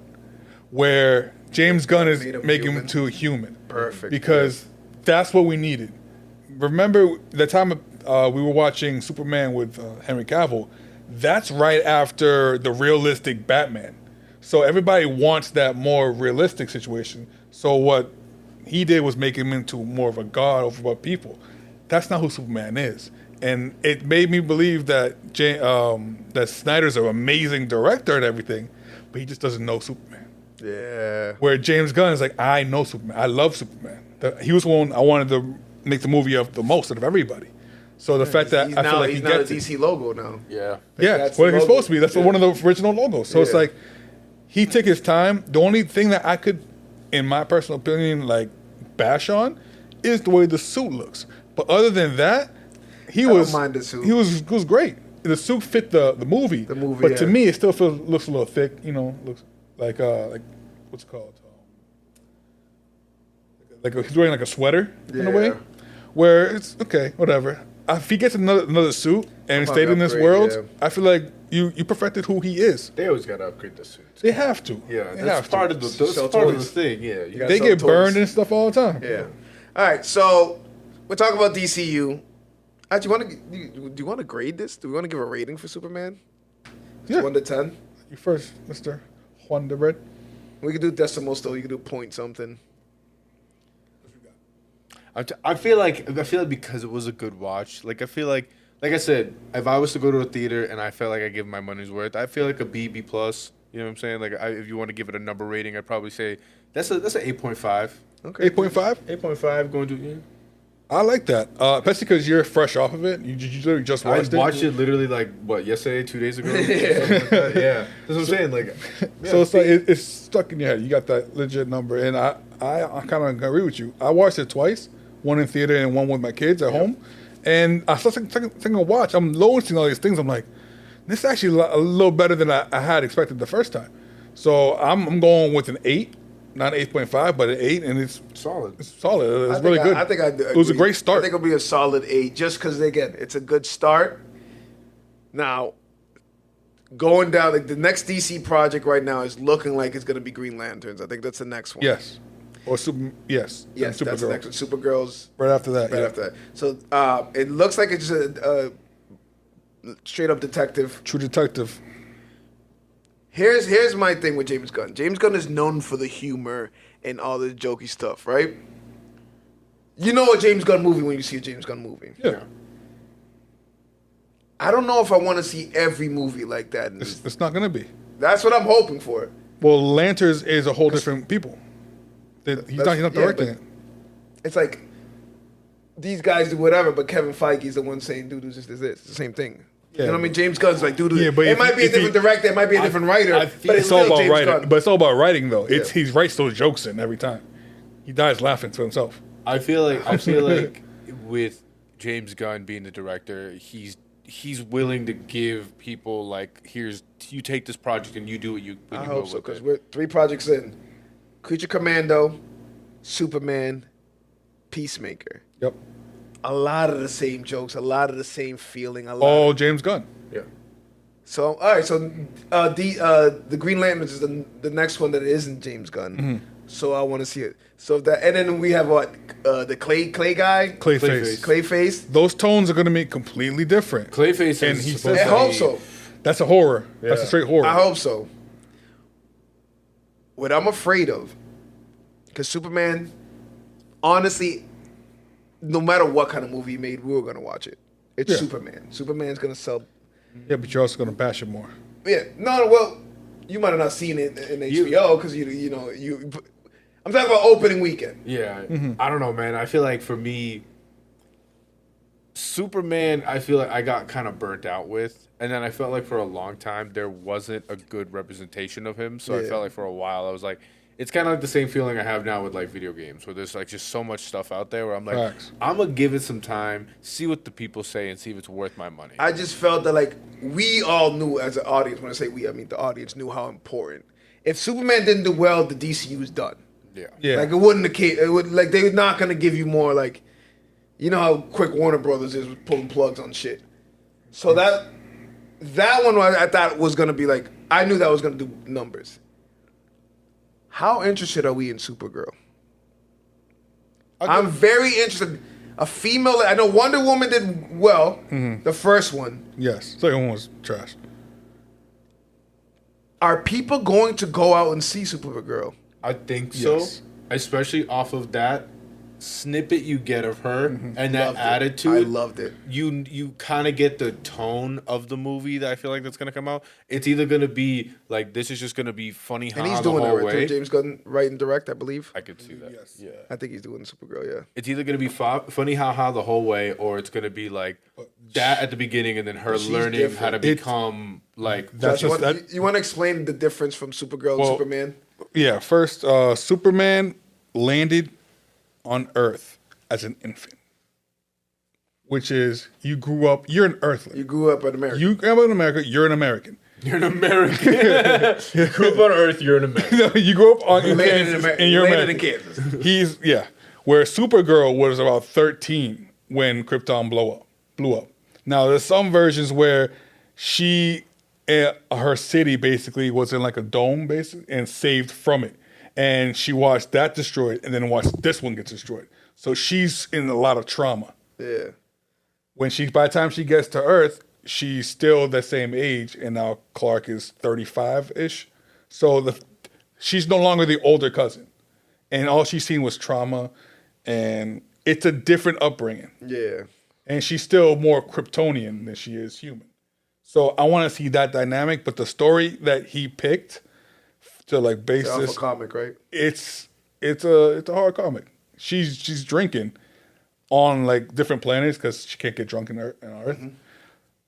where James Gunn is Made him making him human. into a human. Perfect. Because that's what we needed. Remember the time we were watching Superman with Henry Cavill? That's right after the realistic Batman. So everybody wants that more realistic situation. So what he did was make him into more of a god over people. That's not who Superman is. And it made me believe that that Snyder's an amazing director and everything, but he just doesn't know Superman. Yeah. Where James Gunn is like, I know Superman. I love Superman. He was the one I wanted to make the movie of the most out of everybody. So the fact that He's I feel now, like he's he now gets the it. DC logo now. Yeah. Yeah, that's what the he's logo. supposed to be. That's one of the original logos. So it's Yeah. like he took his time. The only thing that I could, in my personal opinion, like bash on is the way the suit looks. But other than that, he don't was mind the suit. He was great. The suit fit the movie. The movie, but to yeah. me, it still looks a little thick. You know, looks like what's it called? Like he's wearing like a sweater in a way, Yeah. where it's okay, whatever. If he gets another suit and Probably stayed in this upgrade, world, yeah. I feel like you perfected who he is. They always gotta upgrade the suits. They have to. Yeah, They that's have part to. of the that's Sell part of the toys. thing. Yeah, you gotta They sell get toys. burned and stuff all the time. Yeah. All right, so we're talking about DCU. Do you want to grade this? Do we want to give a rating for Superman? Yeah. 1 to 10? You first, Mr. Juan de Red. We could do decimals though. You could do point something. I feel like because it was a good watch. Like I feel like I said, if I was to go to a theater and I felt like I give my money's worth, I feel like a B plus. You know what I'm saying? Like if you want to give it a number rating, I'd probably say that's an 8.5. Okay. 8.5. 8.5 going to. Yeah. I like that, especially because you're fresh off of it. You literally just I watched it. watched it literally like what yesterday, 2 days ago. Yeah, that's what I'm saying. Like, So it's like it's stuck in your head. You got that legit number, and I kind of agree with you. I watched it twice, one in theater and one with my kids at home, and I started second watch. I'm noticing all these things. I'm like, this is actually a little better than I had expected the first time. So I'm going with an 8, not 8.5, but an 8, and it's Solid. solid. It's I really think good. I think I'd it was a agree. great start. I think it'll be a solid 8 just because, again, it's a good start. Now, going down, like the next DC project right now is looking like it's going to be Green Lanterns. I think that's the next one. Yes, or super. Yes, Yes, and that's the Supergirl. next one. Supergirl's Right after that. right yeah. after that. So it looks like it's just a straight up detective. True Detective. Here's my thing with James Gunn. James Gunn is known for the humor and all the jokey stuff, right? You know a James Gunn movie when you see a James Gunn movie. Yeah. I don't know if I want to see every movie like that. It's not gonna be. That's what I'm hoping for. Well, Lanterns is a whole different people. He's not yeah, directing but- it. It's like these guys do whatever, but Kevin Feige's the one saying, "Dude, this is this." It's the same thing. You know what I mean? James Gunn's like, "Dude, Yeah, but it if might he- be a if he- different director, it might be a different writer, I but feel it's It's all still about James writing, Gunn." but it's all about writing though. Yeah. He writes those jokes in every time. He dies laughing to himself. I feel like with James Gunn being the director, he's willing to give people like, here's, you take this project and you do what you. When I you hope go so with because it. we're 3 projects in: Creature Commando, Superman, Peacemaker. Yep. A lot of the same jokes, a lot of the same feeling. A lot. All James Gunn. yeah. So all right, so the Green Lanterns is the next one that isn't James Gunn. Mm-hmm. So I want to see it. So that, and then we have what the Clay guy, Clayface. Clayface. Those tones are going to be completely different. Clayface And is he supposed says I to hope be- so. That's a horror. That's a Yeah. straight horror. I hope so. What I'm afraid of, because Superman, honestly, no matter what kind of movie he made, we were gonna watch it. It's Yeah. Superman. Superman's gonna sell. Yeah, but you're also going to bash it more. Yeah, no, well, you might have not seen it in HBO because you know you. I'm talking about opening weekend. Yeah, I don't know, man. I feel like for me, Superman, I feel like I got kind of burnt out with, and then I felt like for a long time there wasn't a good representation of him. So I Yeah. felt like for a while I was like, it's kind of like the same feeling I have now with like video games, where there's like just so much stuff out there where I'm like, Facts. I'm gonna give it some time, see what the people say, and see if it's worth my money. I just felt that like we all knew as an audience. When I say we, I mean the audience knew how important. If Superman didn't do well, the DCU was done. yeah. Yeah. Like it wouldn't. It would like they're not gonna give you more. Like, you know how quick Warner Brothers is with pulling plugs on shit. So that one I thought was gonna be like, I knew that was gonna do numbers. How interested are we in Supergirl? I'm very interested. A female. I know Wonder Woman did well, the first one. Yes. Second one was trash. are people going to go out and see Supergirl? I think so, Yes. especially off of that snippet you get of her and that Loved it. attitude. I loved it. You kind of get the tone of the movie that I feel like that's gonna come out. It's either gonna be like this is just gonna be funny, And he's the doing it whole right. way. James Gunn write and direct, I believe. I could see that. Yes. Yeah. I think he's doing Supergirl. Yeah. It's either gonna be funny haha the whole way, or it's gonna be like that at the beginning, and then her She's learning how to different. become like. That's you just want, that. you want to explain the difference from Supergirl Well, and Superman? Yeah, first, Superman landed on Earth as an infant, which is you grew up. You're an Earthling. You grew up in America. You grew up in America. You're an American. You're an American. You grew up on Earth. You're an American. No, you grew up on You landed in Kansas, America. and you're Landed in American. Kansas. He's Where Supergirl was about 13 when Krypton blew up. Now there's some versions where her city basically was in like a dome, basically, and saved from it, and she watched that destroyed, and then watched this one get destroyed. So she's in a lot of trauma. Yeah. By the time she gets to Earth, she's still the same age, and now Clark is 35-ish. So she's no longer the older cousin, and all she's seen was trauma, and it's a different upbringing. Yeah. And she's still more Kryptonian than she is human. So I want to see that dynamic, but the story that he picked to like base It's an alpha this, comic, right? it's a hard comic. She's drinking on like different planets because she can't get drunk on Earth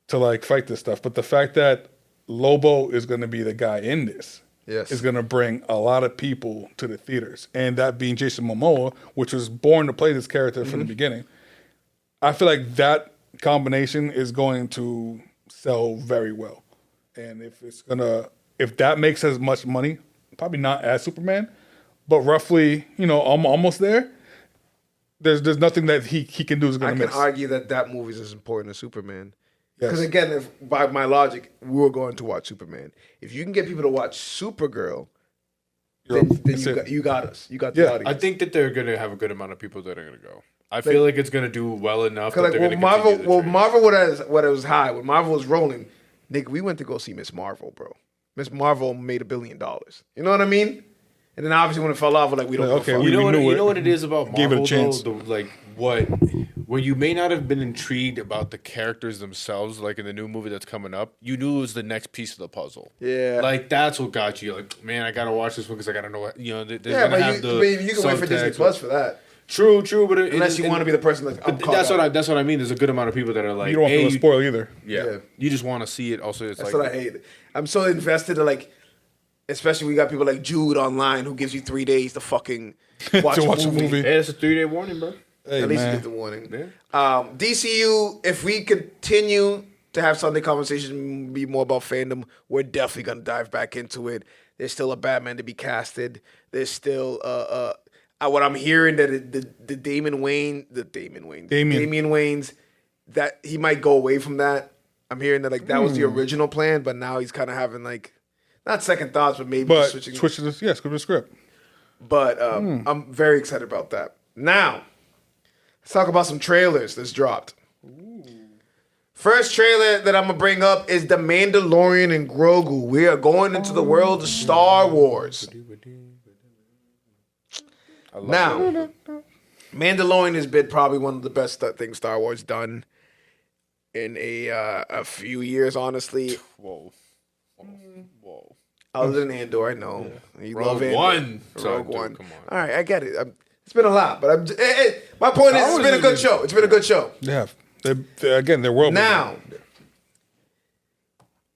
to like fight this stuff. But the fact that Lobo is going to be the guy in this Yes. is going to bring a lot of people to the theaters, and that being Jason Momoa, which was born to play this character from the beginning. I feel like that combination is going to sell very well, and if that makes as much money, probably not as Superman, but roughly, almost there. There's nothing that he can do is I going to can miss. argue that movie is as important as Superman. Yes. Because again, if by my logic, we're going to watch Superman. If you can get people to watch Supergirl, then That's it. you got us. You got the Yeah. audience. I think that they're gonna have a good amount of people that are gonna go. I feel like it's gonna do well enough. That Because they're like, gonna Marvel, continue the trend. Marvel, what it was high when Marvel was rolling. Nick, we went to go see Miss Marvel, bro. Miss Marvel made $1 billion. You know what I mean? And then obviously when it fell off, we're like, we don't. Like, give a okay, fuck. we You know what? knew You it. know what it is about Gave it a Marvel, chance. though? Where you may not have been intrigued about the characters themselves, like in the new movie that's coming up. You knew it was the next piece of the puzzle. Yeah. Like that's what got you. Like, man, I gotta watch this one because I gotta know what they're Yeah, gonna but have you the can wait for Disney subtext. Plus for that. True, but Unless you want to be the person like, I'm caught that's up. what I mean. There's a good amount of people that are like, You don't want hey, to spoil either. Yeah. You just want to see it. Also, it's That's like what I hate. I'm so invested in like, especially we got people like Jude online who gives you 3 days to fucking watch, To watch a a movie. movie. Hey, it's a 3-day warning, bro. Hey, At least you man. get the warning. Yeah. DCU, if we continue to have Sunday conversations be more about fandom, we're definitely gonna dive back into it. There's still a Batman to be casted. There's still what I'm hearing that the Damian Wayans, that he might go away from that. I'm hearing that like that was the original plan, but now he's kind of having like not second thoughts, but maybe But switching. switch to this, script to script. But I'm very excited about that. Now, let's talk about some trailers that's dropped. First trailer that I'm going to bring up is The Mandalorian and Grogu. We are going into the world of Star Wars. Now, Mandalorian has been probably one of the best things Star Wars done in a few years, honestly. Whoa. Other than Andor, I know. You love Rogue Andor. One. So, Rogue dude, One. come on. All right, I get it. It's been a lot, but my point is, it's been a good show. It's been a good show. Yeah. They're world. Now,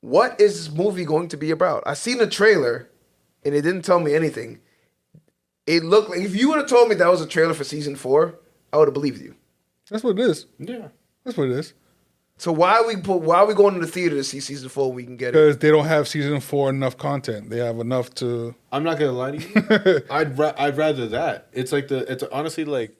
what is this movie going to be about? I seen the trailer, and it didn't tell me anything. It looked like if you would have told me that was a trailer for season 4, I would have believed you. That's what it is. Yeah. That's what it is. So why are we going to the theater to see season 4 when we can get it? Because they don't have season 4 enough content. They have enough to. I'm not gonna lie to you. I'd rather that. It's like it's honestly like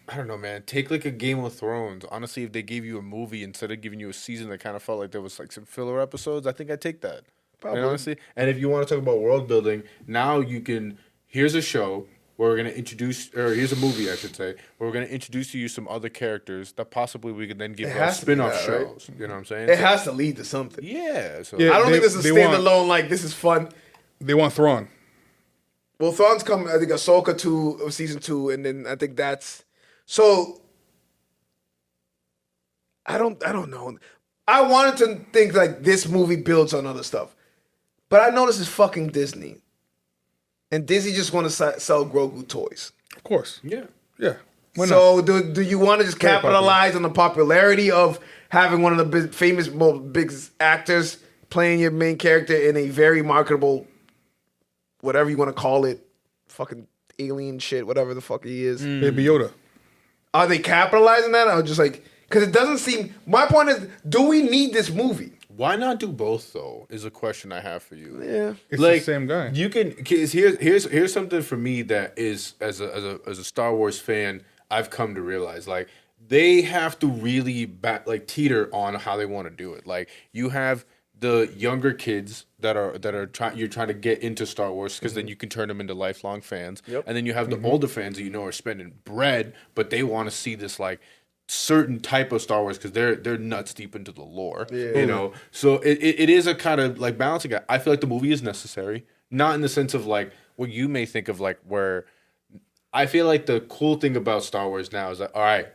I don't know, man. Take like a Game of Thrones. Honestly, if they gave you a movie instead of giving you a season that kind of felt like there was like some filler episodes, I think I'd take that. Probably. And honestly, and if you want to talk about world building, now you can. Here's a show. where we're gonna introduce, or here's a movie, I should say, where we're gonna introduce to you some other characters that possibly we could then give has to be spin-off that, right? shows. You know what I'm saying? It has to lead to something. Yeah. So Yeah. I don't think this is They want- standalone. Like this is fun. They want Thrawn. Well, Thrawn's coming. I think Ahsoka 2 season 2, and then I think that's so. I don't know. I wanted to think like this movie builds on other stuff, but I know this is fucking Disney, and Disney just want to sell Grogu toys. Of course. yeah. Yeah. Why not? So do you want to just Very capitalize on the popularity of having one of the famous, most big actors playing your main character in a very marketable, whatever you want to call it, fucking alien shit, whatever the fuck he is. Baby Yoda. Are they capitalizing that, or just like because it doesn't seem? My point is, do we need this movie? Why not do both though? Is a question I have for you. Yeah. It's the same guy. You can. 'Cause here's something for me that is as a Star Wars fan, I've come to realize like they have to really teeter on how they want to do it. Like you have the younger kids that are trying. You're trying to get into Star Wars because then you can turn them into lifelong fans. Yep. And then you have the older fans that you know are spending bread, but they want to see this like certain type of Star Wars because they're nuts deep into the lore. Yeah. You know, so it is a kind of like balancing act. I feel like the movie is necessary, not in the sense of like what you may think of like where I feel like the cool thing about Star Wars now is that all right,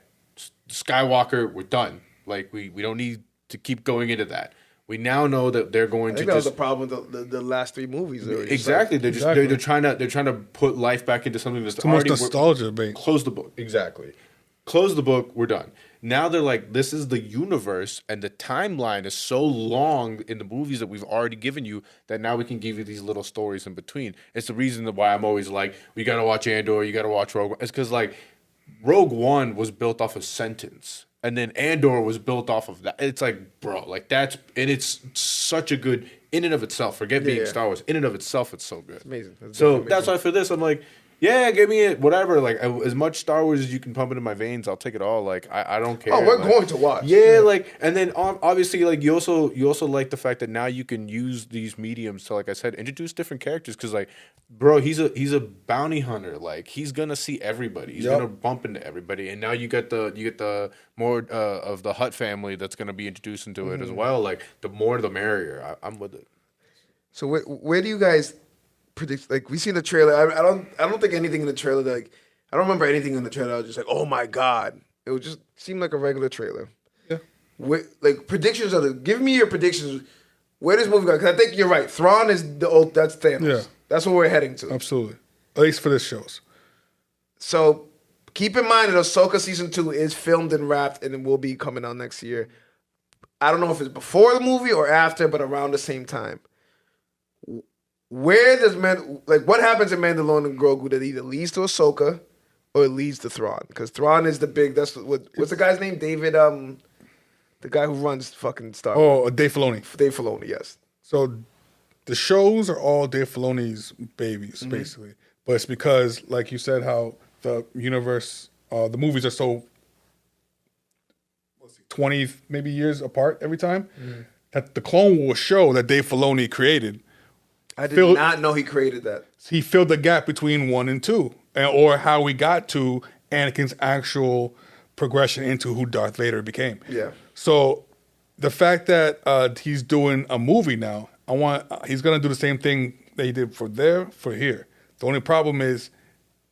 Skywalker, we're done. Like we don't need to keep going into that. We now know that they're going I to think that was just the problem with the last 3 movies. exactly. They're just Exactly. they're trying to put life back into something that's Too much already nostalgia, bait. close the book. Exactly. Close the book, we're done. Now they're like, this is the universe, and the timeline is so long in the movies that we've already given you that now we can give you these little stories in between. It's the reason why I'm always like, we gotta watch Andor, you gotta watch Rogue One. It's because like Rogue One was built off a sentence, and then Andor was built off of that. It's like, bro, like that's and it's such a good in and of itself. Forget being Yeah. Star Wars. In and of itself, it's so good. amazing. That's So definitely that's why for this, I'm like, yeah, give me it, whatever. Like as much Star Wars as you can pump into my veins, I'll take it all. Like I don't care. Oh, we're Like, going to watch. yeah, like and then obviously like you also like the fact that now you can use these mediums to, like I said, introduce different characters because like, bro, he's a bounty hunter. Like he's gonna see everybody. He's Yep. gonna bump into everybody, and now you get the more of the Hutt family that's gonna be introduced into it as well. Like the more the merrier. I'm with it. So where do you guys predict? Like we seen the trailer. I don't think anything in the trailer. Like I don't remember anything in the trailer. I was just like, oh my god, it would just seem like a regular trailer. Yeah. Like predictions of the. Give me your predictions. Where does movie go? Because I think you're right. Thrawn is the old. That's Thanos. Yeah. That's what we're heading to. Absolutely. At least for this shows. So keep in mind that Ahsoka season 2 is filmed and wrapped, and it will be coming out next year. I don't know if it's before the movie or after, but around the same time. Where does what happens in Mandalorian and Grogu that either leads to Ahsoka or it leads to Thrawn? Because Thrawn is the big. That's what's the guy's name? David. The guy who runs fucking Star. Oh, Dave Filoni. Dave Filoni. Yes. So the shows are all Dave Filoni's babies, basically. But it's because, like you said, how the universe, the movies are so 20 maybe years apart every time, that the Clone Wars show that Dave Filoni created, I did Phil- not know he created that. he filled the gap between 1 and 2, or how we got to Anakin's actual progression into who Darth Vader became. Yeah. So the fact that he's doing a movie now, he's gonna do the same thing that he did for here. The only problem is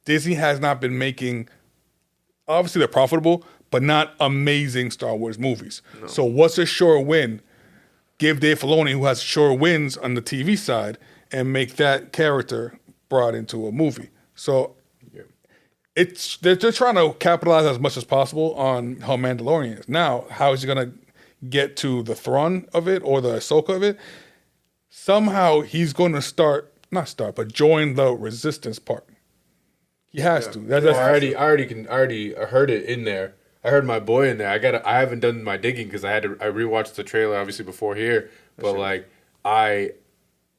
Disney has not been making. Obviously, they're profitable, but not amazing Star Wars movies. No. So what's a sure win? Give Dave Filoni, who has sure wins on the TV side, and make that character brought into a movie. So they're trying to capitalize as much as possible on how Mandalorian is. Now, how is he going to get to the Thrawn of it or the Ahsoka of it? Somehow he's going to join the Resistance part. He has to. I already heard it in there. I heard my boy in there. I haven't done my digging because I rewatched the trailer obviously before here. But like I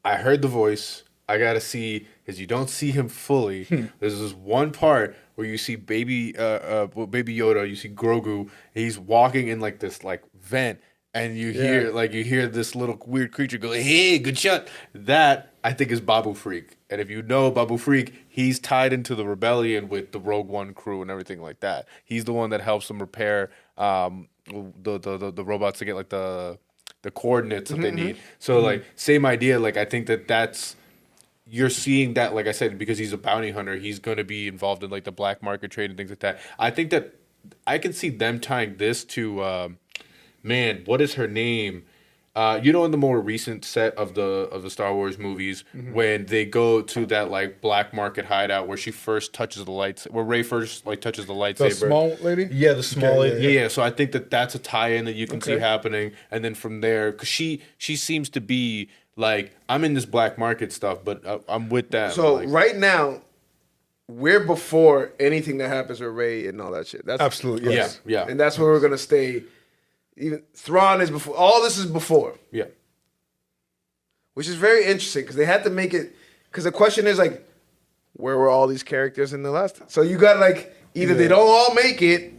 heard the voice. I gotta see because you don't see him fully. There's this one part where you see baby Yoda. You see Grogu. He's walking in like this like vent, and you hear this little weird creature go, "Hey, good shot!" That I think is Babu Freak. And if you know Babu Freak, he's tied into the rebellion with the Rogue One crew and everything like that. He's the one that helps them repair the robots to get like the coordinates that they need. So like same idea. Like I think that's you're seeing that, like I said, because he's a bounty hunter, he's going to be involved in like the black market trade and things like that. I think that I can see them tying this to man, what is her name? In the more recent set of the Star Wars movies, when they go to that like black market hideout where she first touches the lights, where Rey first like touches the lightsaber. The small lady? Yeah, the small lady. Yeah. So I think that that's a tie-in that you can see happening, and then from there, because she seems to be like, I'm in this black market stuff, but I'm with that. So like, right now, we're before anything that happens with Rey and all that shit. That's Absolutely, yes. yeah, and that's where we're gonna stay. Even Thrawn is before. All this is before, yeah. which is very interesting because they had to make it. Because the question is like, where were all these characters in the last? So you got like either they don't all make it,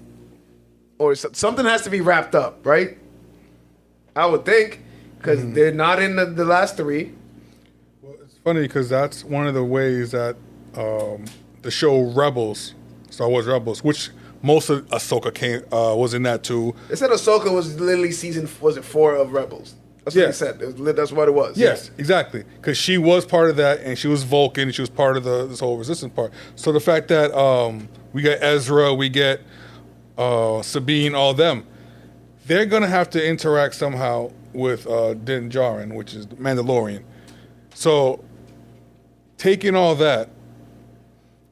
or something has to be wrapped up, right? I would think because they're not in the last three. Well, it's funny because that's one of the ways that the show Rebels, Star Wars Rebels, which most of Ahsoka was in that too. They said Ahsoka was literally season 4 of Rebels. That's what they said. That's what it was. Yes, exactly. Because she was part of that, and she was Vulcan, and she was part of this whole resistance part. So the fact that we get Ezra, we get Sabine, all them, they're gonna have to interact somehow with Din Djarin, which is the Mandalorian. So taking all that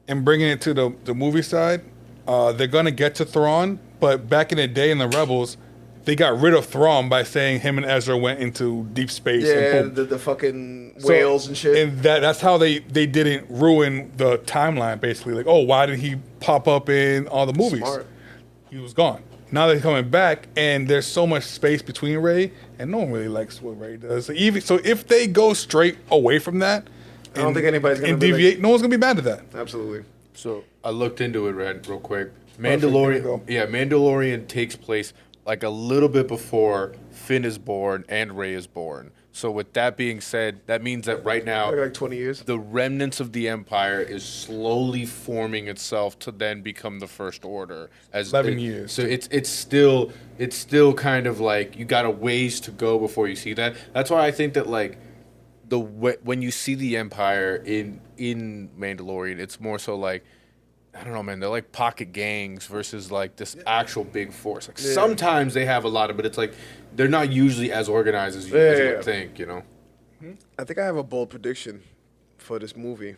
and bringing it to the movie side, they're gonna get to Thrawn, but back in the day in the Rebels, they got rid of Thrawn by saying him and Ezra went into deep space. Yeah, and the fucking whales and shit. And that's how they didn't ruin the timeline, basically. Like, oh, why did he pop up in all the movies? Smart. He was gone. Now they're coming back, and there's so much space between Rey, and no one really likes what Rey does. So if they go straight away from that, I don't think anybody's gonna and be deviate. No one's gonna be mad at that. Absolutely. So I looked into it real quick. Perfect, there you go. Mandalorian takes place like a little bit before Finn is born and Rey is born. So with that being said, that means that right now, Like 20 years. the remnants of the Empire is slowly forming itself to then become the First Order. As 11 years. So it's still kind of like you got a ways to go before you see that. That's why I think that like when you see the Empire in Mandalorian, it's more so like, I don't know, man. They're like pocket gangs versus like this actual big force. Like sometimes they have a lot of, but it's like they're not usually as organized as you would think. You know. I think I have a bold prediction for this movie.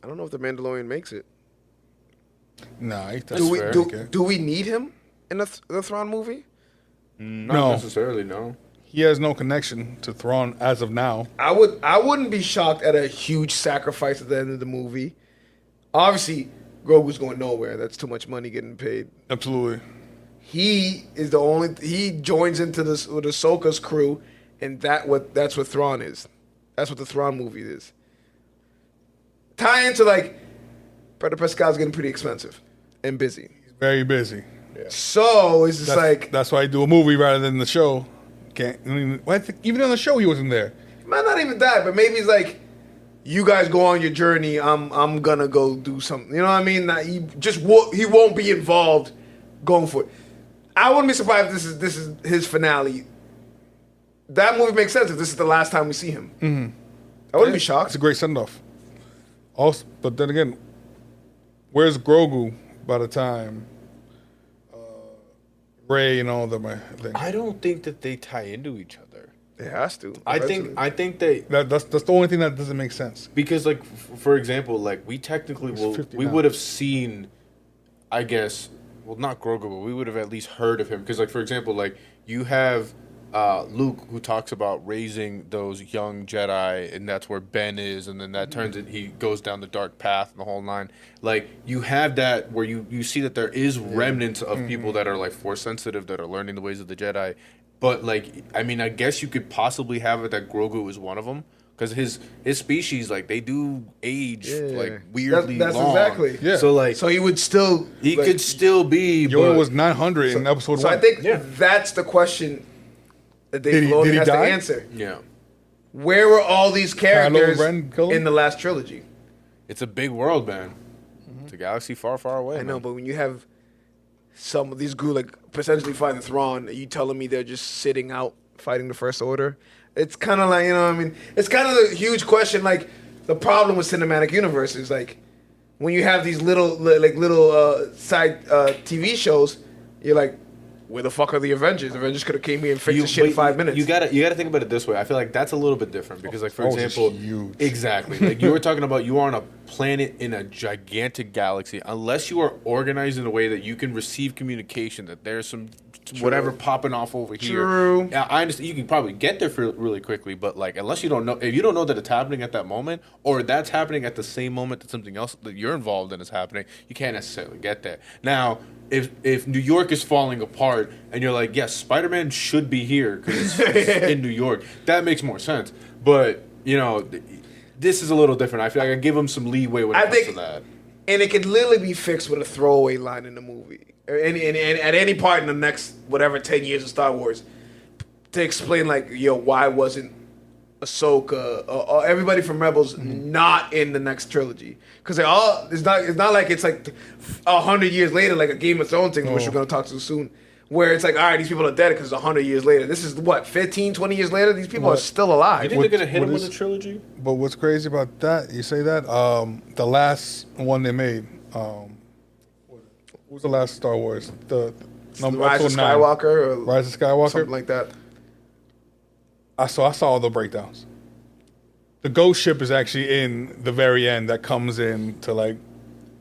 I don't know if the Mandalorian makes it. Nah, Do we need him in the Thrawn movie? Not No. necessarily. No. he has no connection to Thrawn as of now. I wouldn't be shocked at a huge sacrifice at the end of the movie. Obviously, Grogu's going nowhere. That's too much money getting paid. Absolutely. He is the only. He joins into this with Ahsoka's crew, and that's what Thrawn is. That's what the Thrawn movie is. Tie into like, Pedro Pascal's getting pretty expensive and busy. He's very busy. So it's just like, That's why I do a movie rather than the show. Can't even on the show he wasn't there. man, not even that, but maybe it's like, you guys go on your journey. I'm gonna go do something. You know what I mean? That he won't be involved going for it. I wouldn't be surprised if this is his finale. That movie makes sense if this is the last time we see him. Mm-hmm. I wouldn't be shocked. It's a great send off. Also, but then again, where's Grogu by the time Rey and all them? I don't think that they tie into each other. It has to. I think they That's the only thing that doesn't make sense. because like for example, like we technically we would have seen, I guess, well not Grogu, but we would have at least heard of him because like for example, like you have Luke who talks about raising those young Jedi, and that's where Ben is, and then that turns it. He goes down the dark path and the whole nine. Like you have that where you see that there is remnants of people that are like Force sensitive that are learning the ways of the Jedi. But like, I mean, I guess you could possibly have it that Grogu is one of them because his species like they do age like weirdly that's long. exactly. Yeah. So like, So he would still. he like, could still be. Yoda but- was 900 in episode So 1. I think that's the question that Did Dave he- Filoni did he has die? to answer. Yeah. where were all these characters Ren kill him? in the last trilogy? It's a big world, man. It's a galaxy far, far away. I know, man. but when you have some of these groups like potentially fighting Thrawn, are you telling me they're just sitting out fighting the First Order? It's kind of like, you know what I mean? It's kind of the huge question. Like, the problem with cinematic universes, like, when you have these little side TV shows, you're like, where the fuck are the Avengers? The Avengers could have came here and fixed the shit in 5 minutes. You gotta think about it this way. I feel like that's a little bit different because, like, for Star Wars is example, huge. exactly, like you were talking about, you are on a planet in a gigantic galaxy. Unless you are organized in a way that you can receive communication, that there's some whatever popping off over here. True. Yeah, I understand you can probably get there really quickly, but like, unless you don't know, if you don't know that it's happening at that moment, or that's happening at the same moment that something else that you're involved in is happening, you can't necessarily get there. Now, if New York is falling apart and you're like, yes, Spider-Man should be here because it's in New York, that makes more sense. But, you know, this is a little different. I feel like I give him some leeway when it comes to that. And it could literally be fixed with a throwaway line in the movie. Or at any part in the next, whatever, 10 years of Star Wars. To explain, like, yo, why wasn't Ahsoka or everybody from Rebels not in the next trilogy? Because they all, it's not like it's like 100 years later, like a Game of Thrones thing, which we're going to talk to soon. Where it's like, all right, these people are dead because it's 100 years later. This is what, 15, 20 years later? These people are still alive. You think they're gonna hit him what with a is- trilogy? But what's crazy about that? You say that the last one they made. What was the last Star Wars? The number Rise of episode 9. Skywalker or Rise of Skywalker. something like that. I saw all the breakdowns. The ghost ship is actually in the very end that comes in to like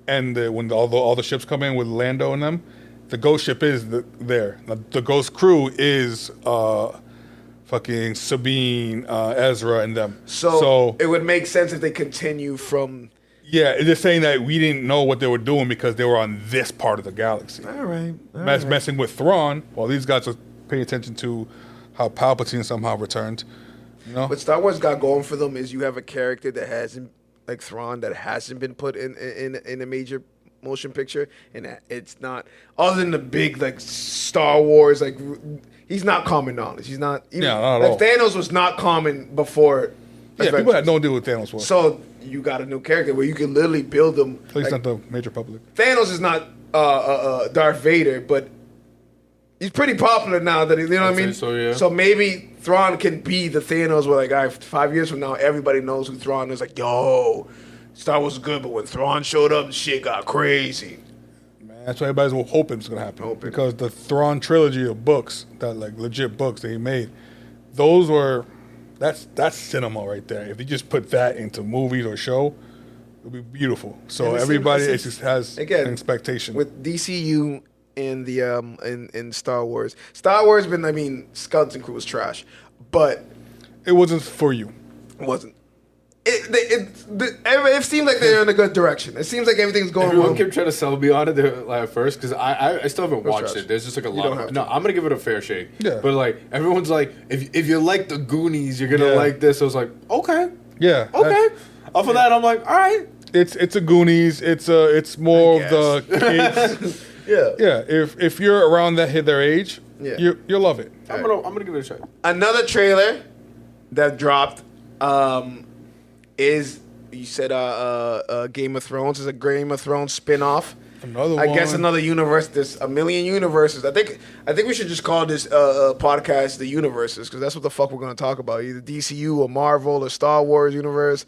end when all the ships come in with Lando and them. The ghost ship is there. The ghost crew is fucking Sabine, Ezra, and them. So it would make sense if they continue from. Yeah, they're saying that we didn't know what they were doing because they were on this part of the galaxy. All right. Messing with Thrawn, while these guys are paying attention to how Palpatine somehow returned. You know? What Star Wars got going for them is you have a character that hasn't, like Thrawn, that hasn't been put in a major motion picture, and it's not, other than the big like Star Wars, like he's not common knowledge. He's not. Even, not at like all. Thanos was not common before. Yeah, people Avengers. had no idea what Thanos was. So you got a new character where you can literally build them. At least like, not the major public. Thanos is not Darth Vader, but he's pretty popular now. That you know what I I'd say mean. so, yeah. So maybe Thrawn can be the Thanos where like, all right, 5 years from now, everybody knows who Thrawn is. Like, yo, Star Wars was good, but when Thrawn showed up, shit got crazy. Man, that's what everybody's hoping is going to happen. Hoping. Because the Thrawn trilogy of books, that like legit books that he made, those were, that's cinema right there. If you just put that into movies or show, it'll be beautiful. So And everybody it's- just has again, an expectation. With DCU in the in Star Wars. Star Wars been, I mean, Skeleton Crew was trash, but it wasn't for you. it wasn't. It seemed like they're in a good direction. It seems like everything's going Everyone well. kept trying to sell me on it like, at first because I still haven't watched trash. it. There's just like a don't lot. have Of, no, to. I'm gonna give it a fair shake. Yeah. But like everyone's like, if you like the Goonies, you're gonna Yeah. like this. I was like, okay, Yeah. okay. Off of that, I'm like, all right. It's a Goonies. It's more of the kids. Yeah. Yeah. If you're around their age, Yeah. you'll love it. I'm gonna give it a shot. Another trailer that dropped is, you said Game of Thrones is a Game of Thrones spin-off. Another I guess one. another universe. There's a million universes. I think we should just call this podcast the universes, because that's what the fuck we're gonna talk about. Either DCU or Marvel or Star Wars universe.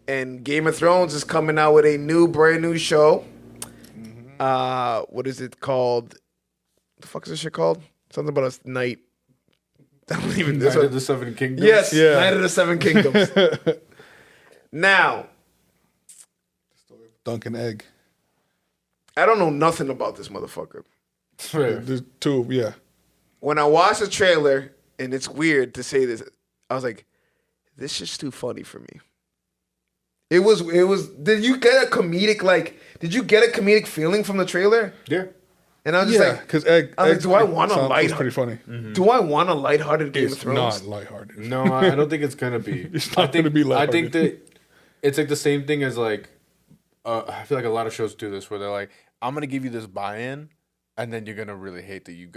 And Game of Thrones is coming out with a brand new show. What is it called? The fuck is this shit called? Something about a night. I don't even. Night of the Seven Kingdoms. Yes, Yeah. Night of the Seven Kingdoms. Now, Dunkin' Egg. I don't know nothing about this motherfucker. Right. There's two. Yeah. When I watched the trailer, and it's weird to say this, I was like, this is too funny for me. It was, did you get a comedic feeling from the trailer? Yeah. And I was just Yeah. like, Because Egg. I was like, Egg do I want a sounds light? pretty funny. Do I want a lighthearted Game of It's Thrones? not lighthearted. No, I don't think it's gonna be. It's not I think, gonna be I think lighthearted. that it's like the same thing as like I feel like a lot of shows do this where they're like, I'm gonna give you this buy-in, and then you're gonna really hate that you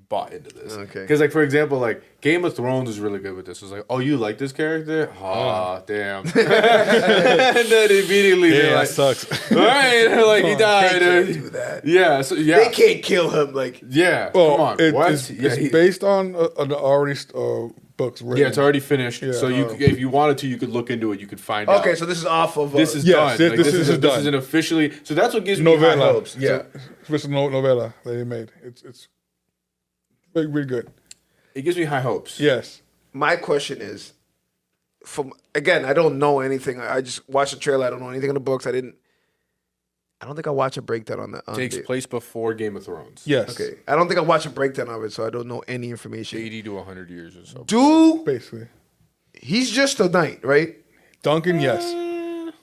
bought into this. Okay. Because like for example, like Game of Thrones is really good with this. It's like, oh, you like this character? Ah, damn. And then immediately Yeah, they're that like, sucks. all right, like he They died. can't do that. Yeah, so yeah, They can't kill him. Like, yeah. Well, come on, what? It's based on the already books written. Yeah, it's already finished. Yeah. So if you wanted to, you could look into it. You could find out. okay, so this is off of. This is Yes, done. Like, this is this done. isn't officially. So that's what gives me high novella. hopes. It's Yeah, a special novella that they made. It's really, really good. it gives me high hopes. Yes. my question is, from again, I don't know anything. I just watched the trailer. I don't know anything in the books. I don't think I watched a breakdown on that. Takes place before Game of Thrones. Yes. Okay, I don't think I watched a breakdown of it, so I don't know any information. 80 to 100 years or so. Do Basically. he's just a knight, right? Duncan, yes.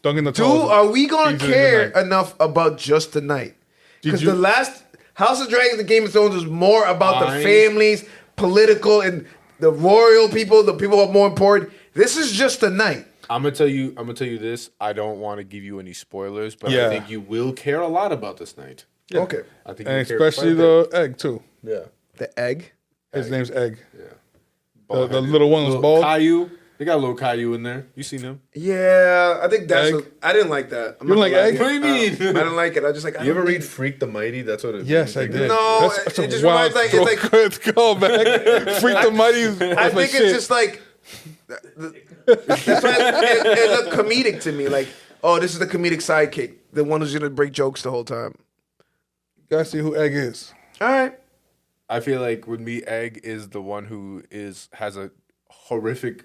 Duncan the Do Tall. are we gonna He's in the care knight. enough about just the knight? Because you- the last House of Dragons, the Game of Thrones, was more about the I- families, political, and the royal people. The people are more important. This is just the knight. I'm gonna tell you this. I don't want to give you any spoilers, but Yeah. I think you will care a lot about this night. Yeah. Okay, I think And you'll care especially quite a bit. the egg, too. Yeah. the egg. His name's Egg. Yeah. The little one was Little bald. Caillou. They got a little Caillou in there. You seen him? Yeah, I think that's. Egg. I didn't like that. I'm You not don't like gonna lie. egg? What do you mean? I didn't like it. I just like. I You ever don't read need- Freak the Mighty? That's what it. Yes, I think did. No, That's it a just wild reminds like it's like. Let's go, man. Freak the Mighty. I think it's just like. That's why it looked comedic to me. Like, oh, this is the comedic sidekick, the one who's gonna break jokes the whole time. Gotta see who Egg is. All right. I feel like with me, Egg is the one who has a horrific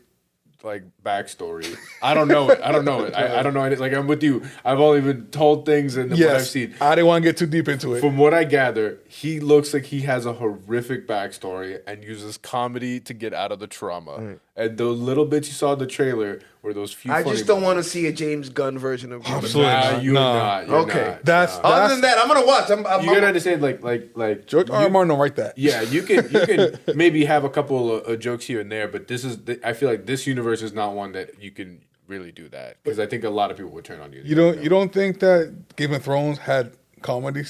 like backstory. I don't know it. I don't know it. I don't know it. Like I'm with you. I've only been told things and what I've Yes. seen. I didn't want to get too deep into it. From what I gather, he looks like he has a horrific backstory and uses comedy to get out of the trauma. And the little bits you saw in the trailer were those few. I funny just don't want to moments. see a James Gunn version of Game of Absolutely. Thrones. Nah, you're Nah. not. You're Okay. not. That's Other than that, I'm gonna watch. I'm You gotta understand, like George R. R. Martin don't write that. yeah, you can maybe have a couple of jokes here and there, but I feel like this universe is not one that you can really do that because I think a lot of people would turn on you. You don't think that Game of Thrones had comedy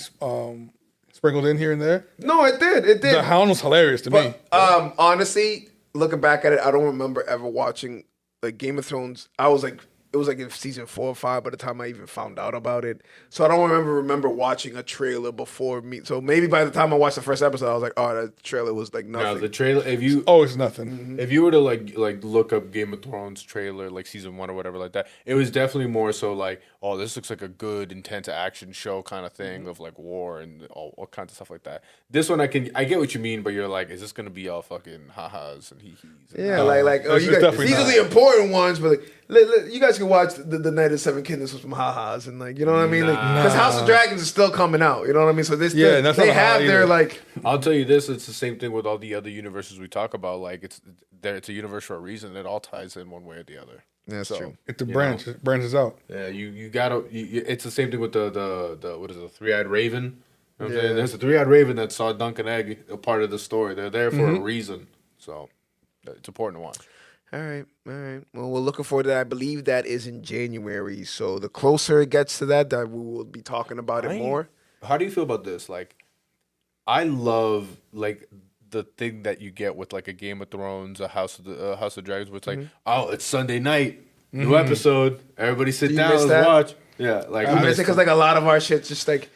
sprinkled in here and there? No, it did. It did. The Hound was hilarious to me. But honestly, looking back at it, I don't remember ever watching like Game of Thrones. I was like, it was like in season 4 or 5 by the time I even found out about it. So I don't remember watching a trailer before me. So maybe by the time I watched the first episode, I was like, oh, that trailer was like nothing. No, the trailer. Oh, it's nothing. If you were to like look up Game of Thrones trailer, like season 1 or whatever like that, it was definitely more so like, oh, this looks like a good, intense action show kind of thing of like war and all kinds of stuff like that. This one, I get what you mean, but you're like, is this gonna be all fucking ha-has and hee-hees? Yeah, like oh, It's you guys, definitely these are not. the important ones, but like, you guys can watch the Night of the Seven Kingdoms with some ha-has and like, you know what I mean? Because House of Dragons is still coming out, you know what I mean? So this, Yeah, that's they not a have ha their either. like, I'll tell you this: it's the same thing with all the other universes we talk about. Like it's a universe for a reason. It all ties in one way or the other. that's true. It's a branch. It branches out. Yeah, you gotta. It's the same thing with the what is it, the three-eyed raven? You know what I'm Yeah. saying? There's a three-eyed raven that saw Duncan Egg a part of the story. They're there for a reason. So it's important to watch. All right. Well, we're looking forward to that. I believe that is in January. So the closer it gets to that we will be talking about it more. How do you feel about this? Like, I love like the thing that you get with like a Game of Thrones, a House of Dragons, where it's like, oh, it's Sunday night, new episode, everybody sit you down, miss let's that? watch. Yeah, like I miss it because like a lot of our shit's just like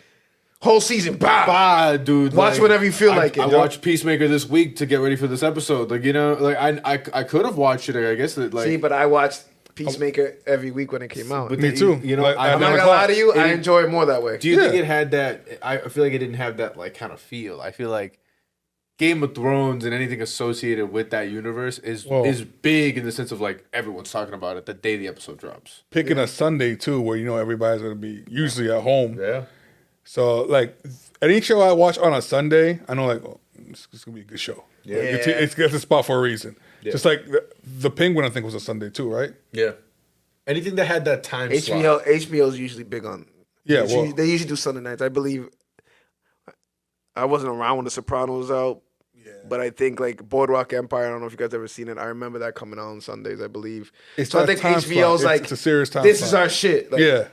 whole season. Bah! dude. Watch whenever you feel like it, I yo. watched Peacemaker this week to get ready for this episode. Like, you know, like I could have watched it. I guess that like. See, but I watched Peacemaker every week when it came out. But Me too. You know, Like, I'm I'm at not 9 gonna lie o'clock. to you. I It- enjoy it more that way. Do you think Yeah. it had that? I feel like it didn't have that like kind of feel. I feel like Game of Thrones and anything associated with that universe is Whoa. big in the sense of like everyone's talking about it the day the episode drops. Picking a Sunday too, where you know everybody's gonna be usually at home. Yeah. So like any show I watch on a Sunday, I know like oh, it's gonna be a good show. Yeah. It's a spot for a reason. Just like the Penguin, I think was a Sunday too, right? Yeah. Anything that had that time slot. HBO's usually big on. Yeah, they usually do Sunday nights. I believe. I wasn't around when The Sopranos was out. But I think like Boardwalk Empire, I don't know if you guys ever seen it. I remember that coming out on Sundays, I believe. It's So I that think time HBO's slot. like, It's a serious time this slot. is our shit. Like, Yeah,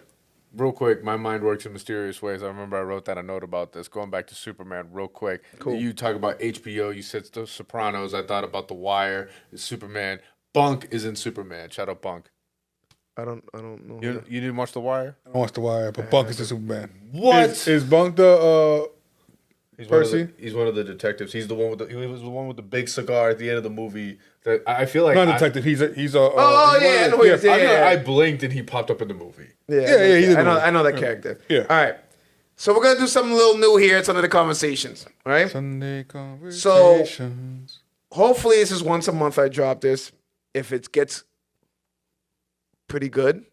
Real quick, my mind works in mysterious ways. I remember I wrote that a note about this. Going back to Superman, real quick. Cool. You talk about HBO. You said The Sopranos. I thought about The Wire. Superman. Bunk is in Superman. Shout out Bunk. I don't know. You didn't watch The Wire? I don't watch The Wire, but Bunk is the Superman. What? Is Bunk the He's Percy? he's one of the detectives. He was the one with the big cigar at the end of the movie. That I feel like not a detective? He's a. Oh yeah, I know who he is. I Yeah. blinked and he popped up in the movie. Yeah, he's in the movie. I know that character. Yeah. All right. So we're gonna do something a little new here. It's under the conversations. All right. Sunday conversations. Hopefully this is once a month I drop this. If it gets pretty good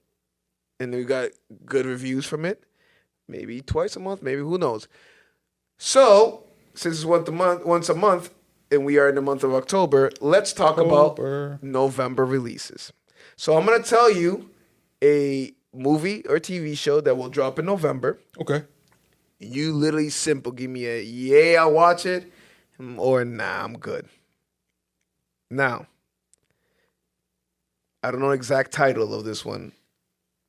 and we got good reviews from it, maybe twice a month, maybe who knows. So, since it's once a month, and we are in the month of October, let's talk October. about November releases. So I'm gonna tell you a movie or TV show that will drop in November. Okay. You literally simple give me a yeah, I'll watch it, or nah, I'm good. Now, I don't know the exact title of this one,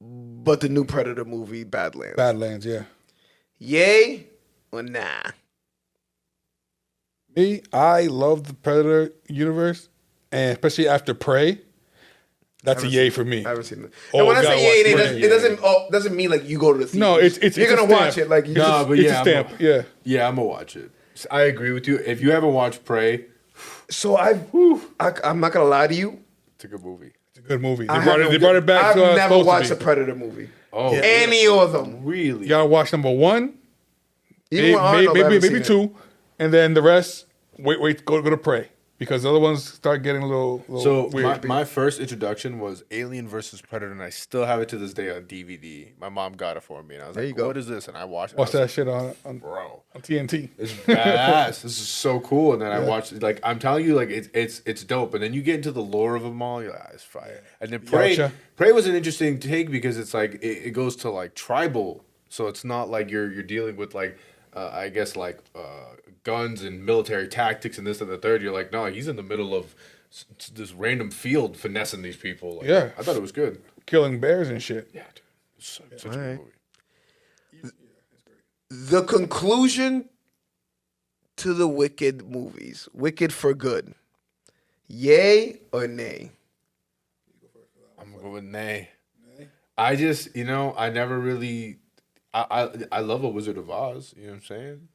but the new Predator movie, Badlands. Badlands, yeah. Yay or nah? Me, I love the Predator universe, and especially after Prey, that's a yay for me. I haven't seen it. Oh, And when I gotta say yay, watch it doesn't mean like you go to the theaters. No, it's you're a gonna stamp. watch it like you No, just. but It's yeah, a stamp, yeah. Yeah, I'm gonna watch it. I agree with you. If you haven't watched Prey, So I'm not gonna lie to you. it's a good movie. It's a good movie. I They brought it back I've to never supposed watched to a be. Predator movie. Oh, Any of them. really? You gotta watch number one, Even with Arnold, I haven't seen maybe it. two, and then the rest. Wait, go to Prey because the other ones start getting a little So weird. my first introduction was Alien versus Predator, and I still have it to this day on DVD. My mom got it for me, and I was There like, you go. "What is this?" And I watched it. Watch I that was shit on like, bro. TNT. It's badass. This is so cool. And then I watched, like, I'm telling you, like, it's dope. And then you get into the lore of them all. You're like, it's fire. And then Gotcha. Prey was an interesting take because it's like it goes to like tribal. So it's not like you're dealing with like I guess like guns and military tactics and this and the third. You're like, no, he's in the middle of this random field finessing these people. Like, Yeah. I thought it was good. Killing bears and shit. Yeah, dude. It's such a good movie. The conclusion to the Wicked movies. Wicked for good. Yay or nay? I'm going with nay. I just, I never really. I love a Wizard of Oz. You know what I'm saying?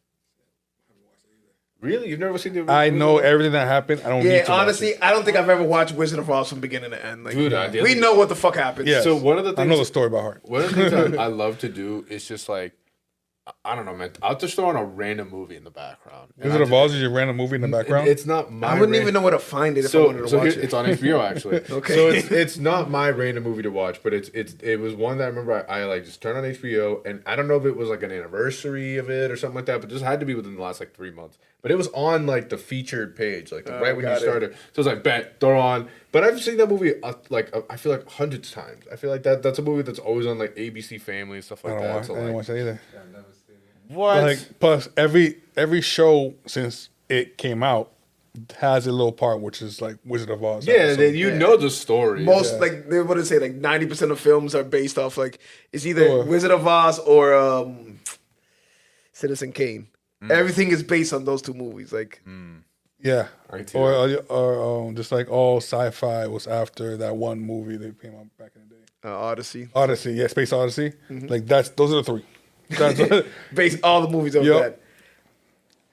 Really, you've never seen the? I know everything that happened. I don't need Yeah, to watch honestly, it. I don't think I've ever watched Wizard of Oz from beginning to end. Like, Dude, we know what the fuck happened. Yes. So one of the I things know the story by heart. One of the things I love to do is just like, I don't know, man. I'll just throw on a random movie in the background. And Wizard I of just- Oz is your random movie in the background. It's not my. I wouldn't ran- even know where to find it if I wanted to so watch here- it. It's on HBO actually. Okay. So it's not my random movie to watch, but it was one that I remember I like just turned on HBO, and I don't know if it was like an anniversary of it or something like that, but just had to be within the last like 3 months. But it was on like the featured page, like right when you got it. started. So it was like bet throw on. But I've seen that movie I feel like hundreds of times. I feel like that's a movie that's always on like ABC Family and stuff I like don't that. watch. So I didn't like, watch that either. What? Like plus every show since it came out has a little part which is like Wizard of Oz. yeah, episode. then you know the story. Most like they would say like 90% of films are based off like it's either Or- Wizard of Oz or Citizen Kane. Everything is based on those two movies. Like Yeah. Right, too. Or just like all sci-fi was after that one movie that came out back in the day. Odyssey, Odyssey, yeah, Space Odyssey. Like those are the three. That's, based all the movies on Yep.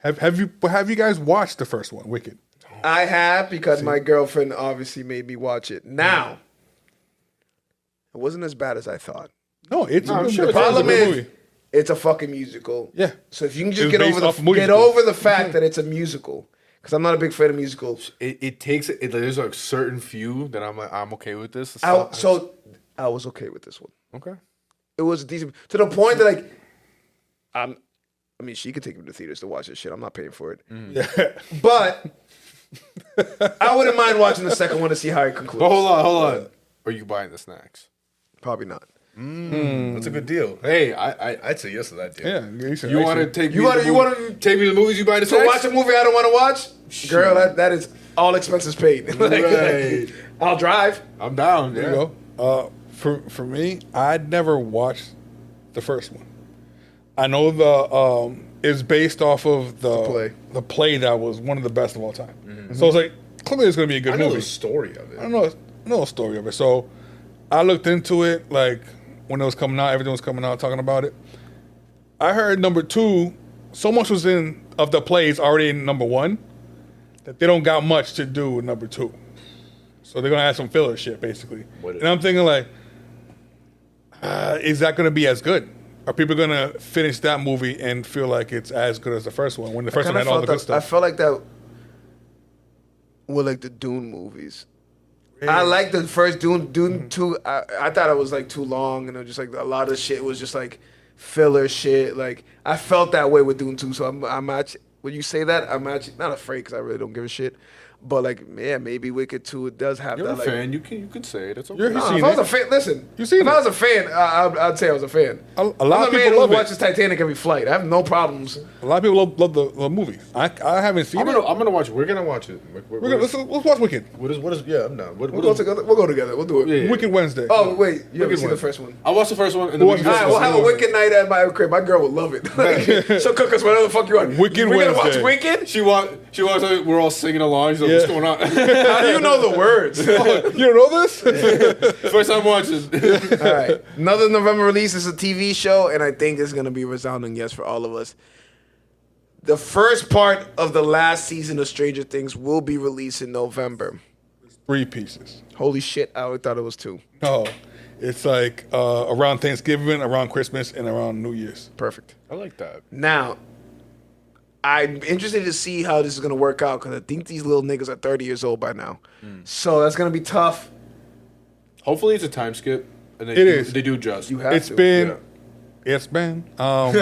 that. have you guys watched the first one, Wicked? I have because my girlfriend obviously made me watch it. Now, it wasn't as bad as I thought. No, it's I'm a sure good, it's it's a Problem good is, movie. it's a fucking musical. Yeah. So if you can It just was get based over off a the musical. fact that it's a musical, because I'm not a big fan of musicals. it takes it. There's like certain few that I'm like I'm okay with this. I was okay with this one. okay. It was decent to the point that like, I mean, she could take me to theaters to watch this shit. I'm not paying for it, but I wouldn't mind watching the second one to see how it concludes. But hold on. Are you buying the snacks? Probably not. that's a good deal. Hey, I I'd say yes to that deal. Yeah, you want to take You me wanna- to you the wanna- movie- take me to the movies you buy the To snacks? watch a movie I don't want to watch, girl, that is all expenses paid. Like, Right. I'll drive. I'm down. There Yeah. you go. For me, I'd never watched the first one. I know the it's based off of the play that was one of the best of all time. So it's like clearly it's going to be a good I know movie. the story of it. I know the story of it. So I looked into it like when it was coming out, everything was coming out talking about it. I heard number 2, so much was in of the plays already in number 1 that they don't got much to do with number 2. So they're gonna add some filler shit basically. And I'm thinking like, is that gonna be as good? Are people gonna finish that movie and feel like it's as good as the first one when the first one had all the good I stuff? felt like that with like the Dune movies. I like the first Dune 2. I thought it was like too long and it was just like a lot of shit was just like filler shit. Like I felt that way with Dune 2. So I'm actually, when you say that, I'm actually not afraid because I really don't give a shit. But like, yeah, maybe Wicked 2 it does have You're that. a Like, fan. You can say it. It's okay. You've no, seen if I was it. a fan, listen. You seen if it. I was a fan, I'd say I was a fan. A lot I'm of the man people love who it. watches Titanic every flight. I have no problems. A lot of people love the movie. I haven't seen I'm it. gonna watch it. We're gonna watch it. Let's watch Wicked. What is? Yeah, I'm not. What We'll go is? together. We'll go together. We'll do it. Yeah. Wicked Wednesday. Oh wait, you haven't Wicked seen the one. first one. I watched the first one and then Watch we the All can right, first we'll have a Wicked night at my crib. My girl will love it. Like, she'll cook us whatever the fuck you want. Wicked We're gonna watch Wednesday. Wicked. She walks. We're all singing along. She's like, Yeah. "What's going on?" How do you know the words? You don't know this? First time watching. All right. Another November release is a TV show, and I think it's going to be a resounding yes for all of us. The first part of the last season of Stranger Things will be released in November. 3 pieces. Holy shit, I thought it was 2. No, it's like around Thanksgiving, around Christmas, and around New Year's. Perfect. I like that. Now, I'm interested to see how this is going to work out because I think these little niggas are 30 years old by now. So that's going to be tough. Hopefully, it's a time skip. And they It do, is. They do just. You have It's to. been. yeah. It's been. I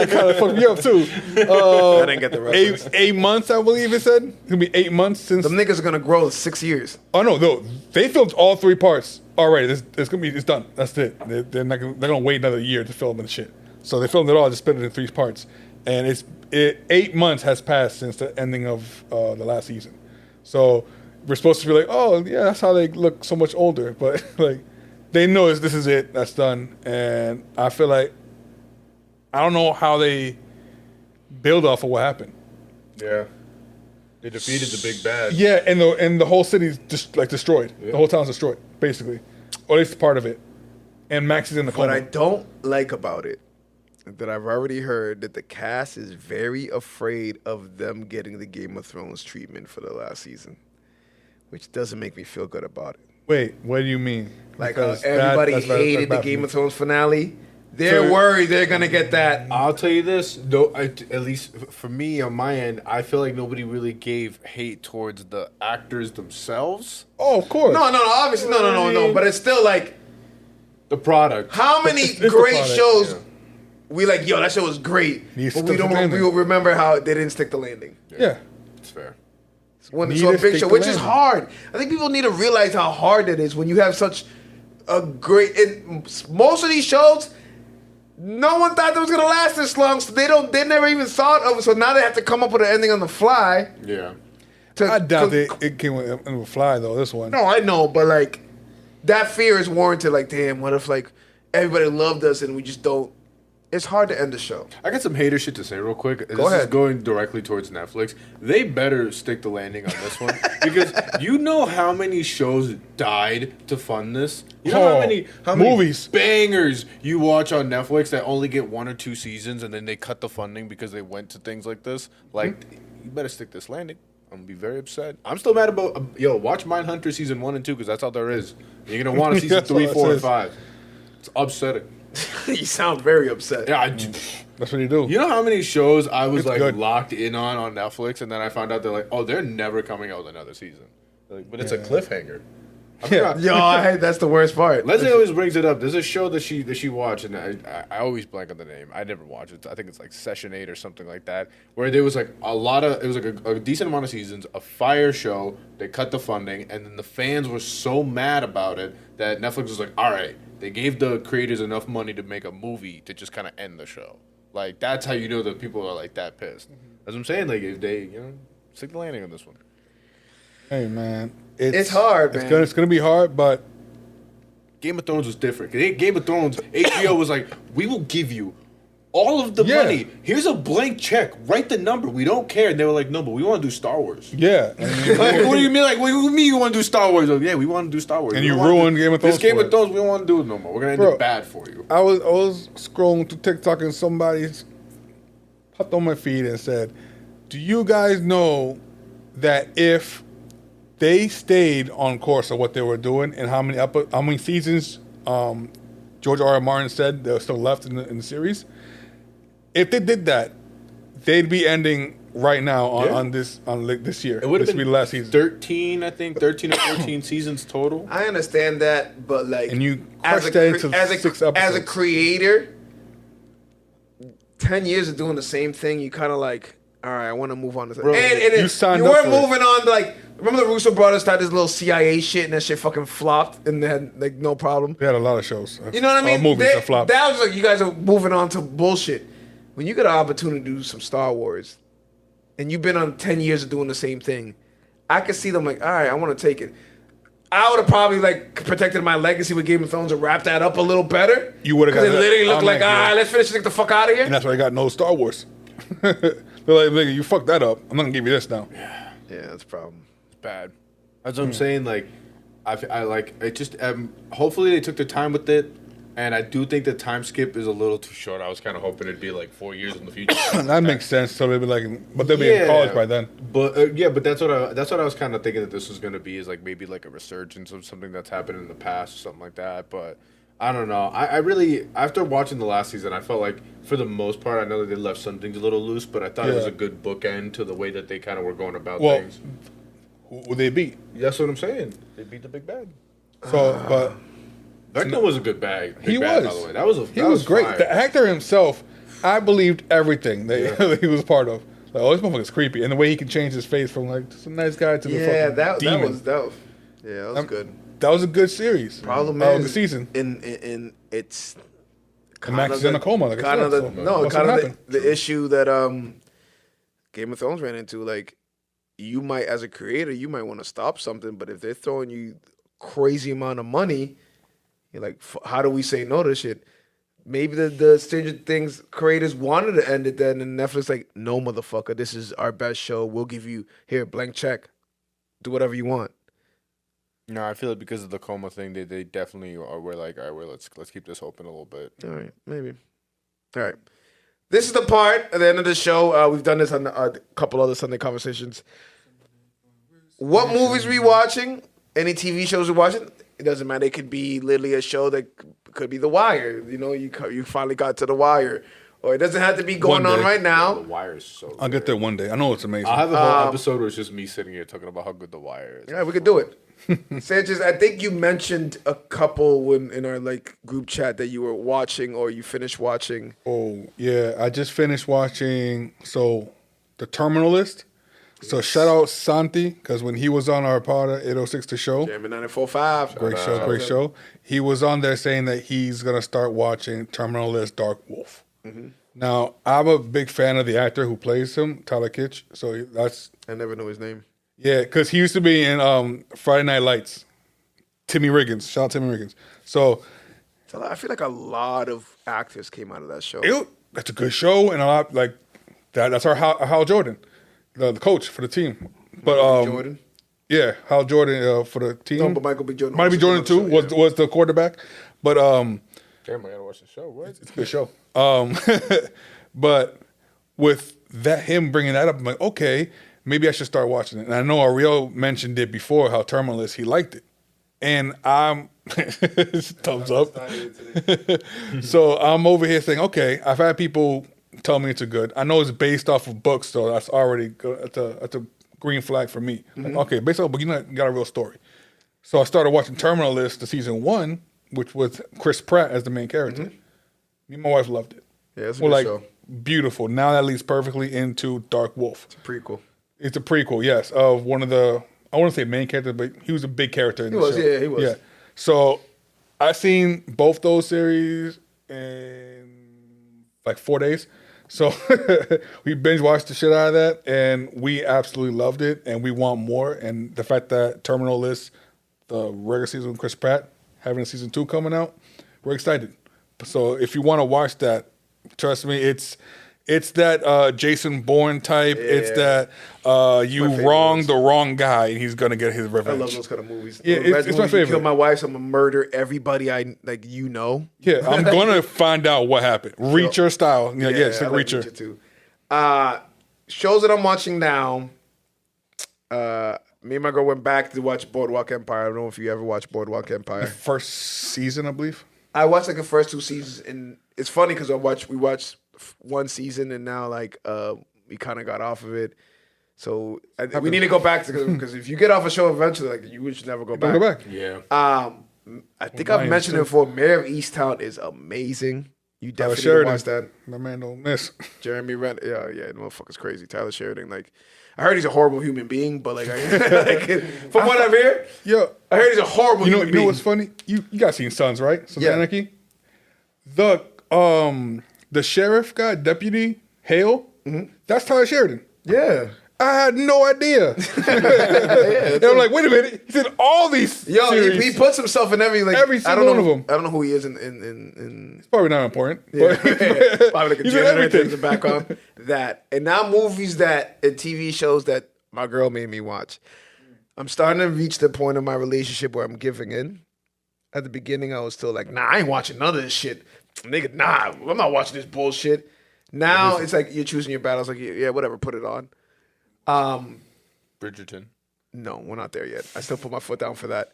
kind of fucked me up too. I didn't get the reference. 8 months, I believe it said. It's gonna be 8 months since. Them niggas are going to grow 6 years. Oh no, they filmed all 3 parts already. It's done. That's it. They're gonna wait another year to film and shit. So they filmed it all, just split it in 3 parts, and 8 months has passed since the ending of the last season. So we're supposed to be like, oh yeah, that's how they look so much older, but like they know this is it. That's done, and I feel like I don't know how they build off of what happened. Yeah. They defeated the big bad. Yeah, and the whole city's just like destroyed. The whole town's destroyed, basically, or at least part of it. And Max is in the What coma. I don't like about it that I've already heard that the cast is very afraid of them getting the Game of Thrones treatment for the last season, which doesn't make me feel good about it. Wait, what do you mean? Like Because everybody that's hated the bad for Game me. of Thrones finale. They're So- worried they're gonna get that. I'll tell you this, though. At least for me, on my end, I feel like nobody really gave hate towards the actors themselves. Oh, of course. No, obviously, no. But it's still like, The product. how many It's the great product, shows yeah. we like? Yo, that show was great, Needs but to we stick the don't. landing. We will remember how they didn't stick the landing. Yeah. It's fair. When Need so a to big stick show, the which is landing. hard. I think people need to realize how hard it is when you have such a great. Most of these shows, no one thought they was gonna last this long, so they never even thought of it. So now they have to come up with an ending on the fly. Yeah. To, I doubt to- it came with a fly though. This one. No, I know, but like that fear is warranted. Like, damn, what if like everybody loved us and we just don't? It's hard to end the show. I got some hater shit to say real quick. This ahead. is going directly towards Netflix. They better stick the landing on this one because you know how many shows died to fund this. You know Oh, how many movies. bangers you watch on Netflix that only get 1 or 2 seasons and then they cut the funding because they went to things like this. Like, you better stick this landing. I'm gonna be very upset. I'm still mad about watch Mindhunter season 1 and 2 because that's all there is. You're gonna want a season That's all 3, it 4, and says. 5. It's upsetting. You sound very upset. Yeah, That's what you do. you know how many shows I was It's like good. locked in on Netflix, and then I found out they're like, oh, they're never coming out with another season. Like, But it's a cliffhanger. I forgot. Yo, that's the worst part. Leslie always brings it up. There's a show that she watched, and I always blank on the name. I never watch it. I think it's like Session 8 or something like that, where there was like it was like a decent amount of seasons, a fire show. They cut the funding, and then the fans were so mad about it that Netflix was like, all right, they gave the creators enough money to make a movie to just kind of end the show. Like, that's how you know that people are like that pissed. That's what I'm saying. Like, if they, stick the landing on this one. Hey man, It's hard, it's man. It's gonna be hard, but Game of Thrones was different. Game of Thrones, HBO was like, we will give you all of the Yeah. money. Here's a blank check. Write the number. We don't care. And they were like, no, but we want to do Star Wars. Yeah. Like, what do you mean? Like, what do you mean you want to do Star Wars? Like, yeah, we want to do Star Wars. And We you don't wanna ruined do- Game of This Thrones Game for of it. Thrones, we don't want to do it no more. We're gonna end Bro. it bad for you. I was scrolling through TikTok and somebody popped on my feed and said, "Do you guys know that if they stayed on course of what they were doing and how many seasons George R. R. Martin said there was still left in the series, if they did that, they'd be ending right now on this year. It would have This would be been the last season. 13, I think, 13 or 14 seasons total. I understand that, but like, And you as crushed a, that cre- into as a 6 as a episodes. creator, 10 years of doing the same thing, you kind of like, all right, I want to move on to Bro, you signed you up weren't for it. moving on to like. Remember the Russo brothers started this little CIA shit and that shit fucking flopped and they had like no problem. They had a lot of shows. You know what I mean? Movies that flopped. That was like you guys are moving on to bullshit. When you get an opportunity to do some Star Wars, and you've been on 10 years of doing the same thing, I could see them like, all right, I want to take it. I would have probably like protected my legacy with Game of Thrones and wrapped that up a little better. You would've got Because it that- literally looked I'm like, like, all yeah. right, let's finish this, get the fuck out of here. And that's why I got no Star Wars. They're like, nigga, you fucked that up. I'm not gonna give you this now. Yeah, that's a problem. It's bad. That's what I'm saying. Like, I like it. Just hopefully they took their time with it, and I do think the time skip is a little too short. I was kind of hoping it'd be like 4 years in the future. That makes sense. So they'll be like, but they'll be in college by then. But yeah, but that's what I was kind of thinking that this was gonna be, is like maybe like a resurgence of something that's happened in the past or something like that. But I don't know. I really, after watching the last season, I felt like for the most part, I know that they left some things a little loose, but I thought it was Yeah. a good bookend to the way that they kind of were going about Well, things. who would they beat? That's what I'm saying. They beat the big bad. So, but Vecna was a good bag. Big he bad, was. by the way. That was He was great. fire. The actor himself, I believed everything that he was part of. Like, oh, this motherfucker's creepy, and the way he can change his face from like some nice guy to the Yeah, fucking that demon. was yeah, that was good. That was a good series. Problem That is, was a season. in it's And Max is in a coma. Like I kind of said, the so no, that's kind what of happened. the issue that Game of Thrones ran into. Like, you might, as a creator, you might want to stop something, but if they're throwing you crazy amount of money, you're like, how do we say no to this shit? Maybe the Stranger Things creators wanted to end it then, and Netflix like, no, motherfucker, this is our best show. We'll give you here blank check, do whatever you want. No, I feel like because of the coma thing, they definitely were like, all right, well, let's keep this open a little bit. All right, maybe. All right. This is the part at the end of the show. We've done this on a couple other Sunday conversations. What movies we watching? Any TV shows we watching? It doesn't matter. It could be literally a show that could be The Wire. You know, you finally got to The Wire. Or it doesn't have to be going One on day. right The now. Wire is so I'll get there one day. I know it's amazing. I'll have a whole episode where it's just me sitting here talking about how good The Wire is. Yeah, we could do it. Sanchez, I think you mentioned a couple in our like group chat that you were watching or you finished watching. Oh yeah, I just finished watching The Terminalist. So shout out Santi because when he was on our pod at 806 The Show, Jamming 94.5. great show. He was on there saying that he's gonna start watching Terminalist Dark Wolf. Now I'm a big fan of the actor who plays him, Tyler Kitsch. So that's I never knew his name. yeah, because he used to be in Friday Night Lights. Timmy Riggins, shout out Timmy Riggins. So I feel like a lot of actors came out of that show. that's a good show, and a lot like that. That's our Hal Jordan, the coach for the team. But Jordan? yeah, Hal Jordan for the team. No, but Michael B. Jordan. Might be Jordan too. Was the quarterback, but Damn, I gotta watch the show. What? it's a good show. But with that, him bringing that up, I'm like, okay, maybe I should start watching it. And I know Ariel mentioned it before, how Terminalist, he liked it. And I'm, thumbs up. So I'm over here saying, okay, I've had people tell me it's a good. I know it's based off of books, so that's already good. That's a green flag for me. Like, okay, based off, but you got a real story. So I started watching Terminalist, the season 1, which was Chris Pratt as the main character. Me and my wife loved it. Yeah, it's a We're good like, show. beautiful. Now that leads perfectly into Dark Wolf. Prequel. It's a prequel, yes, of one of the, I wouldn't say main character, but he was a big character in the was, show. yeah, he was. Yeah. So I've seen both those series in like 4 days. So we binge watched the shit out of that, and we absolutely loved it, and we want more. And the fact that Terminalist, the regular season with Chris Pratt, having a season 2 coming out. We're excited. So if you want to watch that, trust me, it's that Jason Bourne type. Yeah. It's that you favorite wronged the wrong guy and he's gonna get his revenge. I love those kind of movies. Yeah, it's my favorite. Kill my wife, so I'm gonna murder everybody I like. You know. Yeah, I'm gonna find out what happened. Reacher style. Yeah, it's like I like Reacher. Reacher too. Shows that I'm watching now. Me and my girl went back to watch Boardwalk Empire. I don't know if you ever watched Boardwalk Empire. First season, I believe. I watched like the first 2 seasons, and it's funny because we watched one season, and now like we kind of got off of it. So we need to go back to because if you get off a show eventually, like you should never go back. Go back. Yeah. I think I've mentioned it before. Mayor of Easttown is amazing. You definitely need to Sheridan. watch that. My man don't miss. Jeremy Renner, yeah, the motherfucker's crazy. Tyler Sheridan, like, I heard he's a horrible human being, but like, from what I've heard, Yo, I heard he's a horrible human you know being. what's funny? You guys seen Sons, right? Sons of Yeah. Anarchy. The sheriff guy, Deputy Hale, that's Tyler Sheridan. Yeah, I had no idea. And I'm like, wait a minute. He's in all these yo, series. he puts himself in every Every I single don't know, one of them. I don't know who he is in Probably not important. yeah. But Probably like a he's in janitor everything. in the background. That and now movies and TV shows that my girl made me watch. I'm starting to reach the point of my relationship where I'm giving in. At the beginning, I was still like, nah, I ain't watching none of this shit. Nigga, nah, I'm not watching this bullshit. Now it's like you're choosing your battles. Like, yeah, whatever, put it on. Bridgerton. No, we're not there yet. I still put my foot down for that.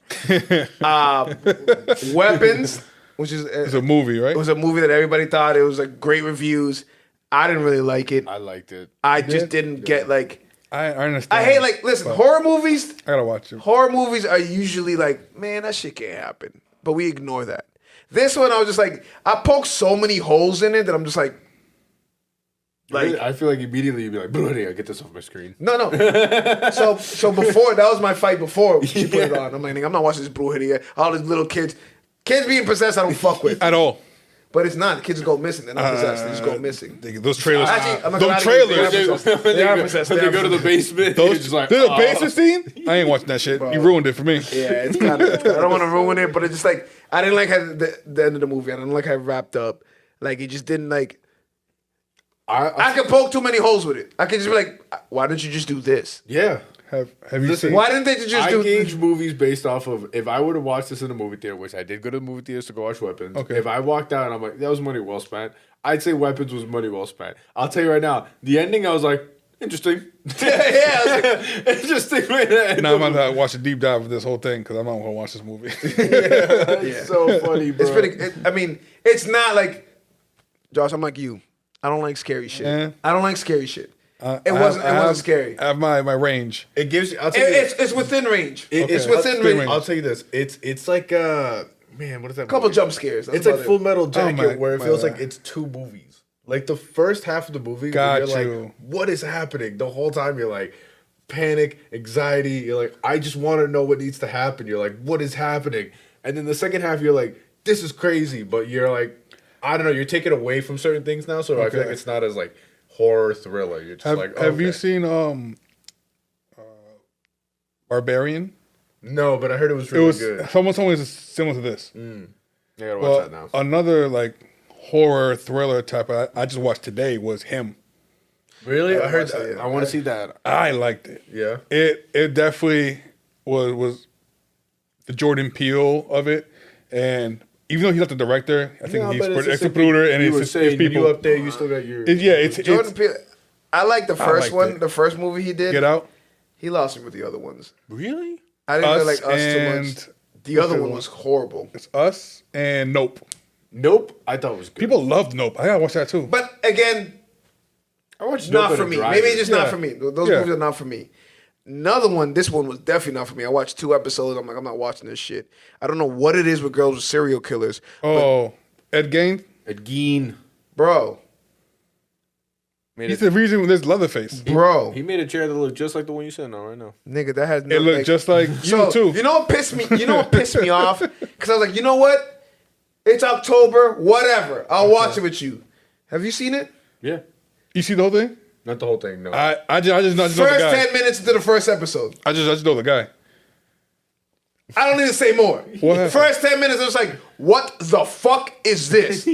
Weapons, which is It's a movie, right? it was a movie that everybody thought it was like great reviews. I didn't really like it. I liked it. I just didn't get like. I understand. I hate like listen, horror movies. I gotta watch it. Horror movies are usually like, man, that shit can't happen. But we ignore that. This one, I was just like, I poked so many holes in it that I'm just like, I feel like immediately you'd be like, "Bruh, I get this off my screen." no. So before that was my fight before she put it on. I'm like, I'm not watching this brujeria. All these little kids being possessed, I don't fuck with. At all. But it's not. The kids go missing. They're not possessed. They just go missing. Those trailers. Actually, I'm not those gonna trailers. lie to you. They are possessed. When They they are go to the possessed. basement, Those, you're just like, there's a "Oh." basement scene. I ain't watching that shit. You ruined it for me. Yeah, it's kind of. I don't want to ruin it, but it's just like I didn't like how the end of the movie. I didn't like how it wrapped up. Like it just didn't like. I could poke too many holes with it. I could just be like, why didn't you just do this? Yeah. Have you Listen, seen? Why didn't they just I do? gauge movies based off of if I would have watched this in a movie theater, which I did go to the movie theaters to go watch Weapons. Okay. If I walked out and I'm like, that was money well spent, I'd say Weapons was money well spent. I'll tell you right now, the ending, I was like, interesting. Yeah, I was like, Interesting. Man. Now I'm about to watch a deep dive of this whole thing because I'm not gonna watch this movie. It's so funny, bro. it's pretty. I mean, it's not like Josh. I'm like you. I don't like scary shit. Yeah. I don't like scary shit. I wasn't have scary. I have my range. It gives you. I'll tell you this. It's within range. It's within within range. I'll tell you this. It's like man, what is that? A couple movie? jump scares. That's It's like about it. Full Metal Jacket, where it my feels God. like it's 2 movies. Like the first half of the movie, Got you're you. like, what is happening? The whole time you're like, panic, anxiety. You're like, I just want to know what needs to happen. You're like, what is happening? And then the second half, you're like, this is crazy. But you're like, I don't know. You're taken away from certain things now, so I feel like it's not as like horror thriller. You're just Have you okay. seen Barbarian? No, but I heard it was It really was good. someone told me it's similar to this. I gotta watch Well, that now. another like horror thriller type I just watched today was Him. Really? I heard watched that, that. yeah. I want to see that. I liked it. Yeah. It definitely was the Jordan Peele of it, and even though he's not the director, I think No, he's but it's just the like producer and you it's were his saying, people. You up there, you still got your. It's Jordan Peele. I like the first liked one. it. The first movie he did. Get Out, He lost me with the other ones. Really? I didn't really Us like Us too and much. The other one was horrible. it's Us, and Nope. Nope. I thought it was good. People loved Nope. I gotta watch that too. But again, I watched not Nope for at a me. drive-in. Maybe it's just not Yeah. for me. Those Yeah. movies are not for me. Another one, this one was definitely not for me. I watched 2 episodes. I'm like, I'm not watching this shit. I don't know what it is with girls with serial killers. Oh, Ed Gein. Ed Gein. Bro, Made He's it, the reason there's Leatherface. bro, he made a chair that looked just like the one you sitting on right now. nigga, that has no. It looked just like So you too. you know what pissed me? You know what pissed me off? Because I was like, you know what? It's October. Whatever. I'll watch it with you. Have you seen it? Yeah. You see the whole thing? Not the whole thing, no. I just know the First guy. 10 minutes into the first episode. I just know the guy. I don't need to say more. What happened? First 10 minutes, it was like, what the fuck is this?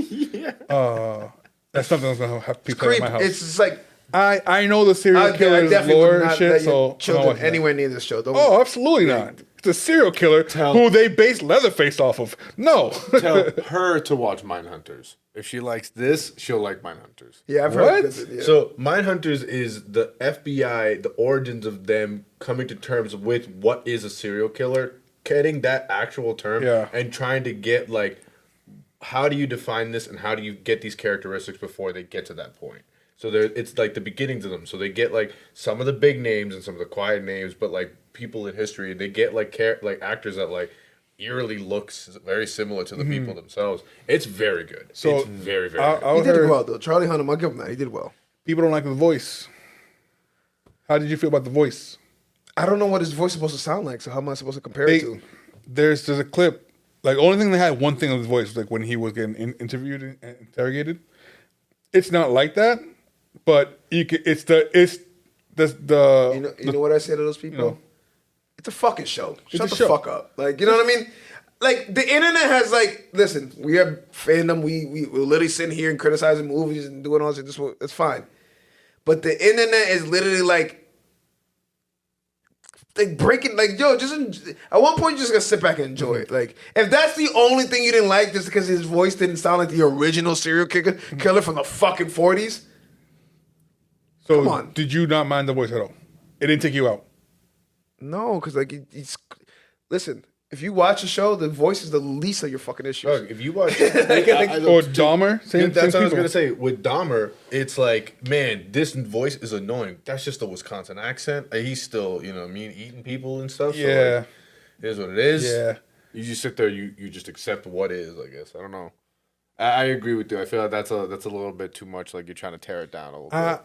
That's something that's gonna have to be played Creep. in my house. It's just like, I know the serial I killer's definitely lore would and not shit, let so your I'm children watching that. anywhere near this show. Don't. Oh, absolutely not. It's a serial killer who they base Leatherface off of. No. Tell her to watch Mindhunters. If she likes this, she'll like Mindhunters. Yeah, I've What? heard this. Yeah. So Mindhunters is the FBI, the origins of them coming to terms with what is a serial killer, getting that actual term, Yeah. and trying to get like, how do you define this and how do you get these characteristics before they get to that point? So it's like the beginnings of them. So they get like some of the big names and some of the quiet names, but like people in history, they get like like actors that like eerily looks very similar to the people themselves. It's very good. So, it's very very I, good. I He did heard well though. Charlie Hunnam, I'll give him that. He did well. people don't like the voice. How did you feel about the voice? I don't know what his voice is supposed to sound like, so how am I supposed to compare it to? There's a clip. Like only thing they had one thing of his voice was like when he was getting interviewed and interrogated. It's not like that, but you can. It's the You know what I say to those people? know. It's a fucking show. Shut a the show. fuck up. Like, you know what I mean? Like, the internet has, like, listen, we have fandom. We're literally sitting here and criticizing movies and doing all this. It's fine. But the internet is literally like breaking, like, yo, at one point, you're just gonna sit back and enjoy it. Like, if that's the only thing you didn't like, just because his voice didn't sound like the original serial killer from the fucking 40s, So come on. did you not mind the voice at all? It didn't take you out. no, because, like, listen, if you watch the show, the voice is the least of your fucking issues. Dog, if you watch, Or Dahmer? Same that's what I was people. gonna say. With Dahmer, it's like, man, this voice is annoying. That's just a Wisconsin accent. He's still, you know, what I mean, eating people and stuff. So Yeah. like, it is what it is. Yeah. You just sit there. You just accept what is. I guess I don't know. I agree with you. I feel like that's a little bit too much. Like you're trying to tear it down a little bit.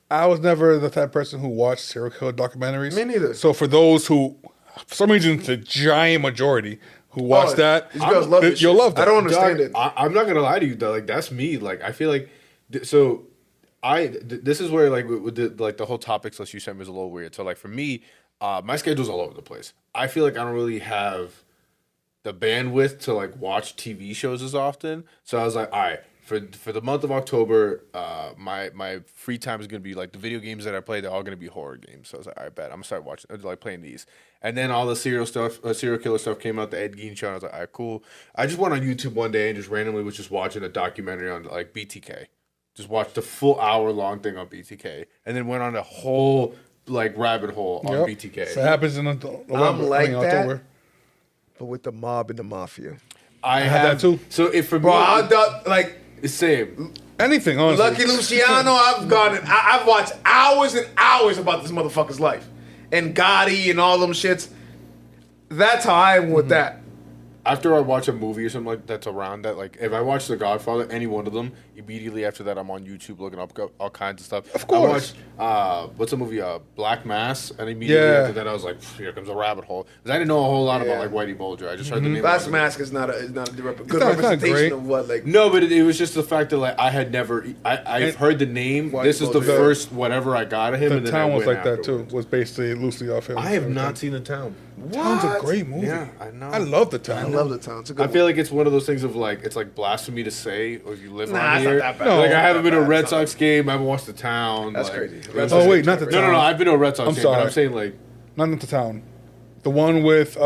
I was never the type of person who watched serial killer documentaries. Me neither. So for those who, for some reason, the giant majority who watch that, These girls love this you'll shit. love that. I don't understand Dog, it. I'm not gonna lie to you though. Like that's me. Like I feel like so. This is where like with the whole topics list you sent me was a little weird. So like for me, my schedule's all over the place. I feel like I don't really have the bandwidth to like watch TV shows as often. So I was like, all right, for the month of October, my free time is gonna be like the video games that I play. They're all gonna be horror games. So I was like, all right, bet I'm gonna start watching, like playing these. And then all the serial killer stuff came out. The Ed Gein show. And I was like, all right, cool. I just went on YouTube one day and just randomly was just watching a documentary on like BTK. Just watched the full hour-long thing on BTK, and then went on a whole like rabbit hole on Yep. BTK. So it happens in November, like that. October. But with the mob and the mafia. I had have that too. So if for Bro, me, like, it's same. Anything, honestly. Lucky Luciano, I've watched hours and hours about this motherfucker's life. And Gotti and all them shits. That's how I am with that. After I watch a movie or something like that's around that, like if I watch The Godfather, any one of them, immediately after that I'm on YouTube looking up all kinds of stuff. Of course. I watched what's the movie? Black Mass, and immediately Yeah. after that I was like, here comes a rabbit hole. Because I didn't know a whole lot Yeah. about like Whitey Bulger. I just heard the name. Last of it. Mask is not a good not- it's not representation great. of what, like. No, but it was just the fact that like I had never, I've heard the name. Whitey This is the Bulger. first whatever I got of him, The and then Town I was went like that too. afterwards. Was basically loosely off him. I have not seen The Town. Town's a great movie. Yeah, I know. I love The I Town. love the town. It's a good I feel like it's one of those things of like it's like blasphemy to say, or if you live Nah, around it's not here. that bad. No. Like I haven't been to a It's Red not Sox game. I haven't watched The Town. That's like, crazy. it Red was- Sox Oh wait, games not are The crazy. Town. No, I've been to a Red Sox I'm game, but sorry. I'm saying like Not The Town. The one with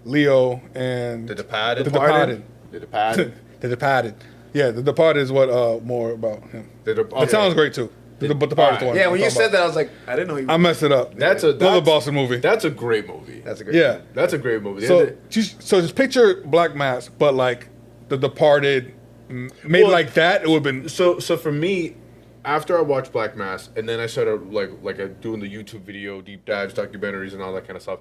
Leo and The Departed. The Departed. the pad. The Departed. Yeah, The Departed is what more about him. The The Town's great too. But The Departed is the one. Yeah, I'm when you talking said about. that, I was like, I didn't know you. I messed it up. That's Another Boston movie. That's a great movie. That's a great. Yeah. That's a great movie. So just picture Black Mass, but like The Departed made Well, like that. It would have been So for me, after I watched Black Mass, and then I started doing the YouTube video deep dives, documentaries, and all that kind of stuff.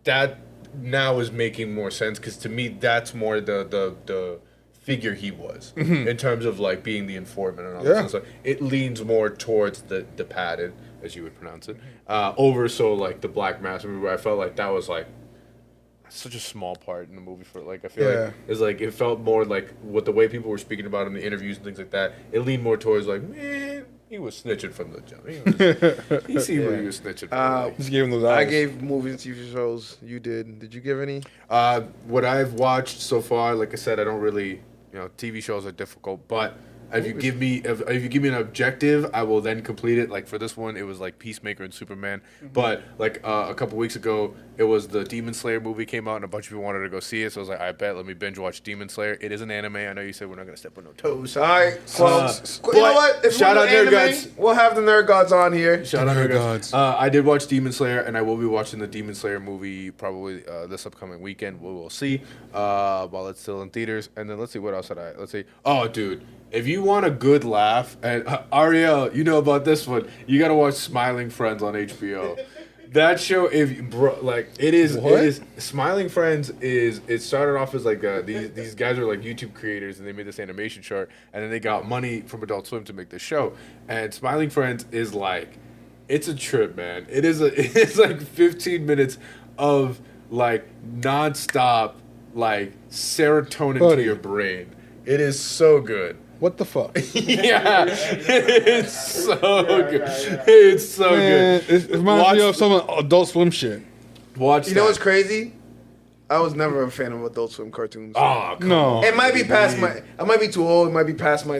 That now is making more sense because to me, that's more the figure he was in terms of like being the informant and all that Yeah. kind of stuff. It leans more towards the padded, as you would pronounce it, over so like the Black Mass movie where I felt like that was like such a small part in the movie for like I feel Yeah. like it's like it felt more like with the way people were speaking about him in the interviews and things like that. It leaned more towards like, man, He was snitching from the jump. He seemed like he was snitching. From Just gave him those eyes. I gave movies and TV shows. You did. Did you give any? What I've watched so far, like I said, I don't really, TV shows are difficult, but if you give me an objective, I will then complete it. Like for this one, it was like Peacemaker and Superman. But like a couple weeks ago, it was the Demon Slayer movie came out, and a bunch of people wanted to go see it. So I was like, I bet, let me binge watch Demon Slayer. It is an anime. I know you said we're not gonna step on no toes. All right. Well, you know what? If shout we're out doing Nerd anime, Gods. we'll have the Nerd Gods on here. Shout out Nerd Nerd Gods. Gods. I did watch Demon Slayer, and I will be watching the Demon Slayer movie probably this upcoming weekend. We will see while it's still in theaters. And then let's see what else did I. Let's see. Oh, dude, if you want a good laugh, and Ariel, you know about this one. You gotta watch Smiling Friends on HBO. That show, it is Smiling Friends is. It started off as like these guys are like YouTube creators, and they made this animation short, and then they got money from Adult Swim to make this show. And Smiling Friends is like, it's a trip, man. It's like 15 minutes of like nonstop like serotonin Buddy. to your brain. It is so good. What the fuck? Yeah, it's so good. It's so Man, good. it reminds me of some Adult Swim shit. Watch. You know what's crazy? I was never a fan of Adult Swim cartoons. Oh, come No. on. It might be past my. I might be too old. It might be past my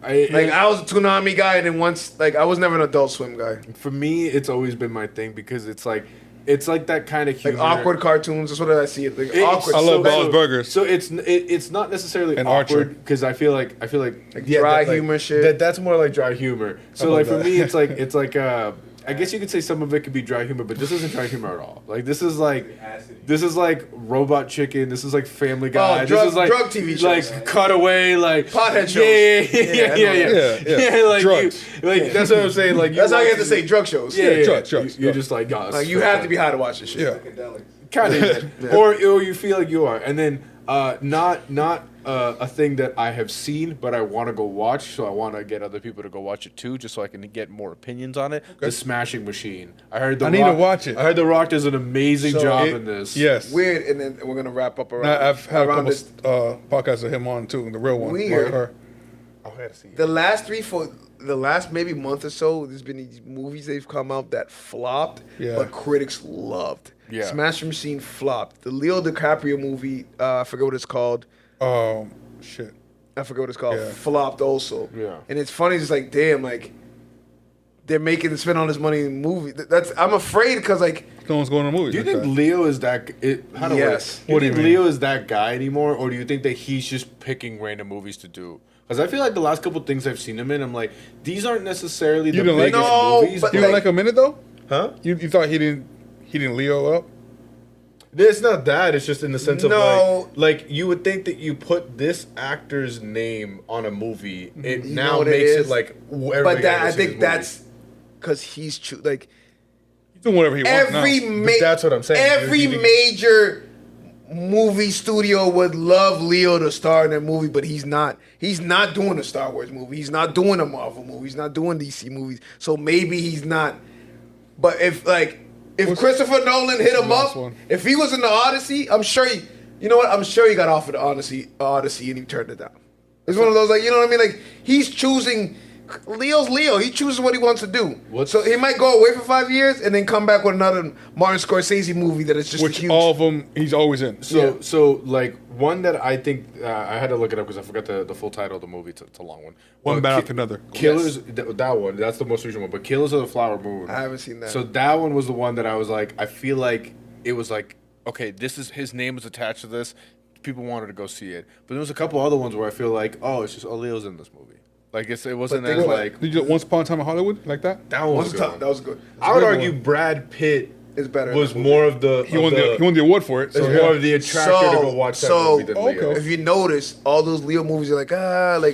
I was a Toonami guy, and then once I was never an Adult Swim guy. for me, it's always been my thing because it's like that kind of Like humor. awkward cartoons. That's what I see it. Like It's awkward. I love so Bob's Burgers. So it's not necessarily And Archer. awkward because I feel like dry humor shit. That's more like dry humor. So love like for that. me, it's like I guess you could say some of it could be dry humor, but this isn't dry humor at all. Like this is like Robot Chicken. This is like Family Guy. drug- this is like drug TV shows. like Cutaway, like Pothead shows. Yeah, Yeah. like Drugs. that's what I'm saying. Like That's how you have to say drug shows. Yeah, drugs. Like You're just like, you have to be high to watch this shit. Yeah. kind of, or you feel like you are, and then not a thing that I have seen, but I want to go watch. So I want to get other people to go watch it too, just so I can get more opinions on it. The Smashing Machine. I heard I need to watch it. I heard The Rock does an amazing So job it- in this. Yes. Weird, and then we're gonna wrap up around. Now, I've had a around couple this. podcasts of him on too, the real one. Weird. Or- Oh, I gotta see it. The last maybe month or so, there's been these movies they've come out that flopped, Yeah. but critics loved. Yeah. Smashing Machine flopped. The Leo DiCaprio movie, I forget what it's called. Shit. I forget what it's called. Yeah. Flopped also. Yeah. And it's funny. It's like, damn, like they're making spend all this money in movie. That's I'm afraid because like No one's going to movies. Do you like think that. Leo is that? How do Yes. Do you What do think you mean? Leo is that guy anymore, or do you think that he's just picking random movies to do? Because I feel like the last couple things I've seen him in, I'm like, these aren't necessarily the didn't like biggest it? No, movies. but You but- don't like a minute though? huh? You thought he didn't Leo up? It's not that. It's just in the sense of No. like you would think that you put this actor's name on a movie, it You now know what it makes it is? like. but that I think that's because he's like He's doing whatever he wants now. That's what I'm saying. Every You think- major movie studio would love Leo to star in their movie, but he's not. He's not doing a Star Wars movie. He's not doing a Marvel movie. He's not doing DC movies. So maybe he's not. But if Christopher Nolan hit him last up, one? if he was in the Odyssey, I'm sure he. You know what? I'm sure he got offered the Odyssey and he turned it down. It's one of those you know what I mean? Like he's choosing. Leo's Leo. He chooses what he wants to do. So he might go away for 5 years and then come back with another Martin Scorsese movie that is just Which huge. all of them he's always in. So like one that I think I had to look it up because I forgot the full title of the movie. It's a long one. One bad after another. Killers. That one. That's the most recent one. But Killers of the Flower Moon. I haven't seen that. So that one was the one that I was like, I feel like it was like, okay, this is his name was attached to this. People wanted to go see it. But there was a couple other ones where I feel like, oh, it's just Leo's in this movie. Like it wasn't But as think like Did you Once Upon a Time in Hollywood like that? that one was a good That one. was good. I would good argue one. Brad Pitt It's better. was than the more of the He won the award for it. it's So more yeah. of the attractor to go watch that movie than Leo. okay. If you notice, all those Leo movies are like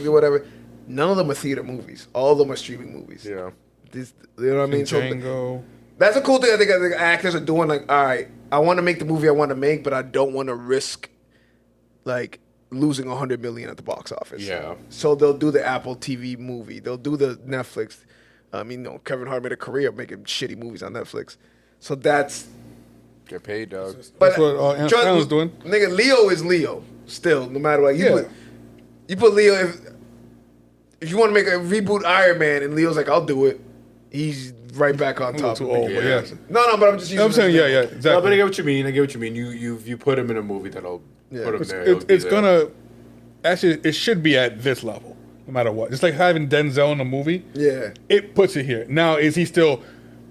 whatever. None of them are theater movies. All of them are streaming movies. Yeah. This, you know what I mean? So Django. that's a cool thing. I think actors are doing. Like, all right, I want to make the movie I want to make, but I don't want to risk like losing $100 million at the box office. Yeah. So they'll do the Apple TV movie. They'll do the Netflix. I mean, Kevin Hart made a career of making shitty movies on Netflix. So that's. Get paid, dog. But That's what Ant Sandler's doing. Nigga, Leo is Leo. Still, no matter what. Yeah. You put Leo. if you want to make a reboot Iron Man, and Leo's like, I'll do it. He's right back on top. too of old, me. but yes. No, but I'm just using. I'm saying, yeah, No, but I exactly. get what you mean. I get what you mean. You put him in a movie that'll put him there. he'll be It's there. gonna actually. It should be at this level, no matter what. It's like having Denzel in a movie. Yeah. It puts it here. Now, is he still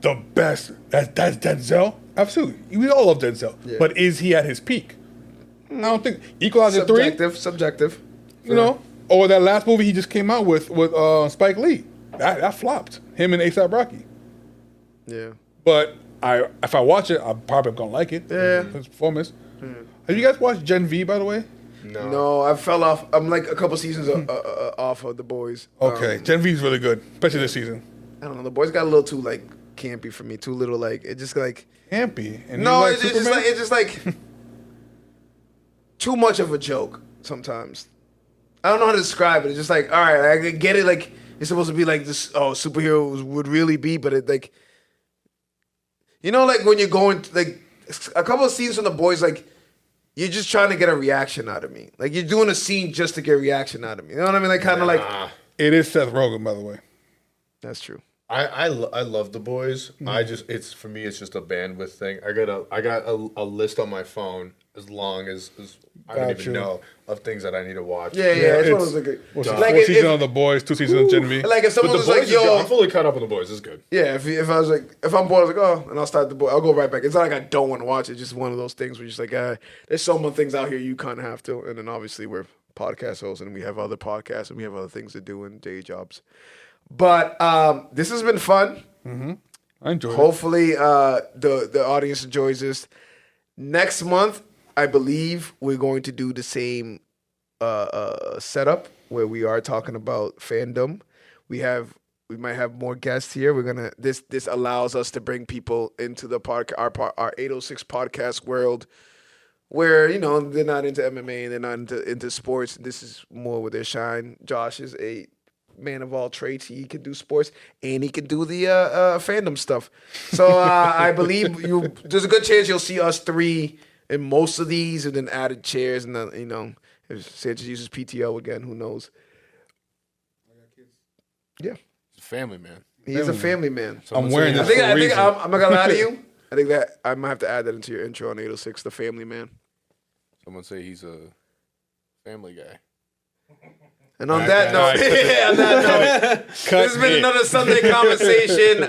the best? That's Denzel. Absolutely. We all love Denzel, Yeah. but is he at his peak? I don't think Equalizer 3. Subjective. You know, or that last movie he just came out with Spike Lee. That flopped. Him and A$AP Rocky. Yeah. But if I watch it, I'm probably gonna like it. Yeah. His performance. Have you guys watched Gen V, by the way? No, I fell off. I'm like a couple seasons off of The Boys. Okay, Gen V is really good, especially this season. I don't know. The Boys got a little too like campy for me. Too little like it just like. Campy. And No, you like it's just like too much of a joke sometimes. I don't know how to describe it. It's just like, all right, I get it. Like it's supposed to be like this. Oh, superheroes would really be, but it like, you know, like when you're going like a couple of scenes from The Boys, like you're just trying to get a reaction out of me. Like you're doing a scene just to get a reaction out of me. You know what I mean? Like kind of like It is Seth Rogen, by the way. that's true. I love The Boys. I just for me it's just a bandwidth thing. I got a list on my phone as long as I don't Gotcha. even know of things that I need to watch. Yeah, it's one of those like, What's like four if- seasons if- of The Boys, 2 seasons of Gen V. like if But someone The was Boys like, is good. yo, I'm fully caught up on The Boys. It's good. yeah, if I was like, if I'm bored, I was like, oh, and I'll start The Boys. I'll go right back. It's not like I don't want to watch it. It's just one of those things where you're just like, there's so many things out here you kind of have to. And then obviously we're podcast hosts and we have other podcasts and we have other things to do and day jobs. But this has been fun. I enjoyed it. Hopefully the audience enjoys this. Next month, I believe we're going to do the same setup where we are talking about fandom. We might have more guests here. We're gonna this allows us to bring people into the our 806 podcast world where, you know, they're not into MMA and they're not into sports. This is more where they shine. Josh is a man of all trades. He can do sports and he can do the fandom stuff. So I believe there's a good chance you'll see us three in most of these, and then added chairs, and then, you know, if Sanchez uses PTO again, who knows? Yeah, It's a family man. he's a family man. I'm wearing I this think for a reason. I'm not gonna lie to you. I think that I might have to add that into your intro on 806, the family man. Someone say he's a family guy. And on that note, yeah, on that note, this has been another Sunday conversation.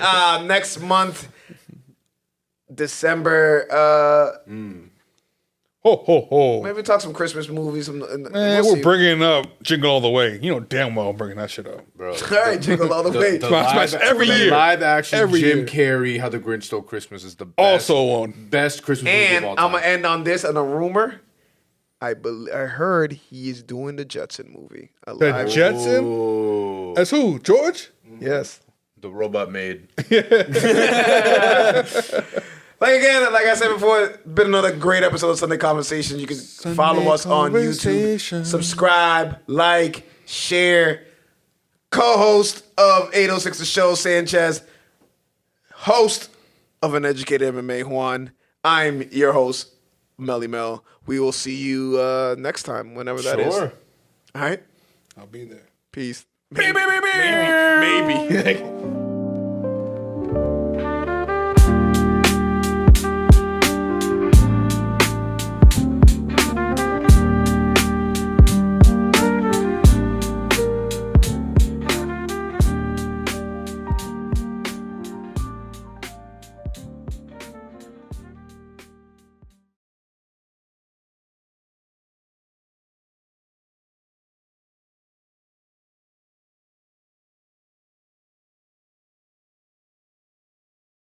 Next month, December. Ho, ho, ho. Maybe talk some Christmas movies. Man, We'll we're see. bringing up Jingle All the Way. You know damn well I'm bringing that shit up. Bro. All right, jingle all the way. Smash every year. Live action Every Jim year. Carrey, How the Grinch Stole Christmas is the best, Also on. best Christmas movie And of all I'm time. gonna end on this on a rumor. I heard he is doing the Jetson movie. A The live- Jetson? Ooh, That's who? George? Yes. the robot maid. Like again, like I said before, been another great episode of Sunday Conversations. You can follow us on YouTube, Conversation. subscribe, like, share. Co-host of 806 The Show, Sanchez. Host of An Educated MMA, Juan. I'm your host, Melly Mel. We will see you next time, whenever that is. Sure. All right? I'll be there. Peace. Maybe. Maybe.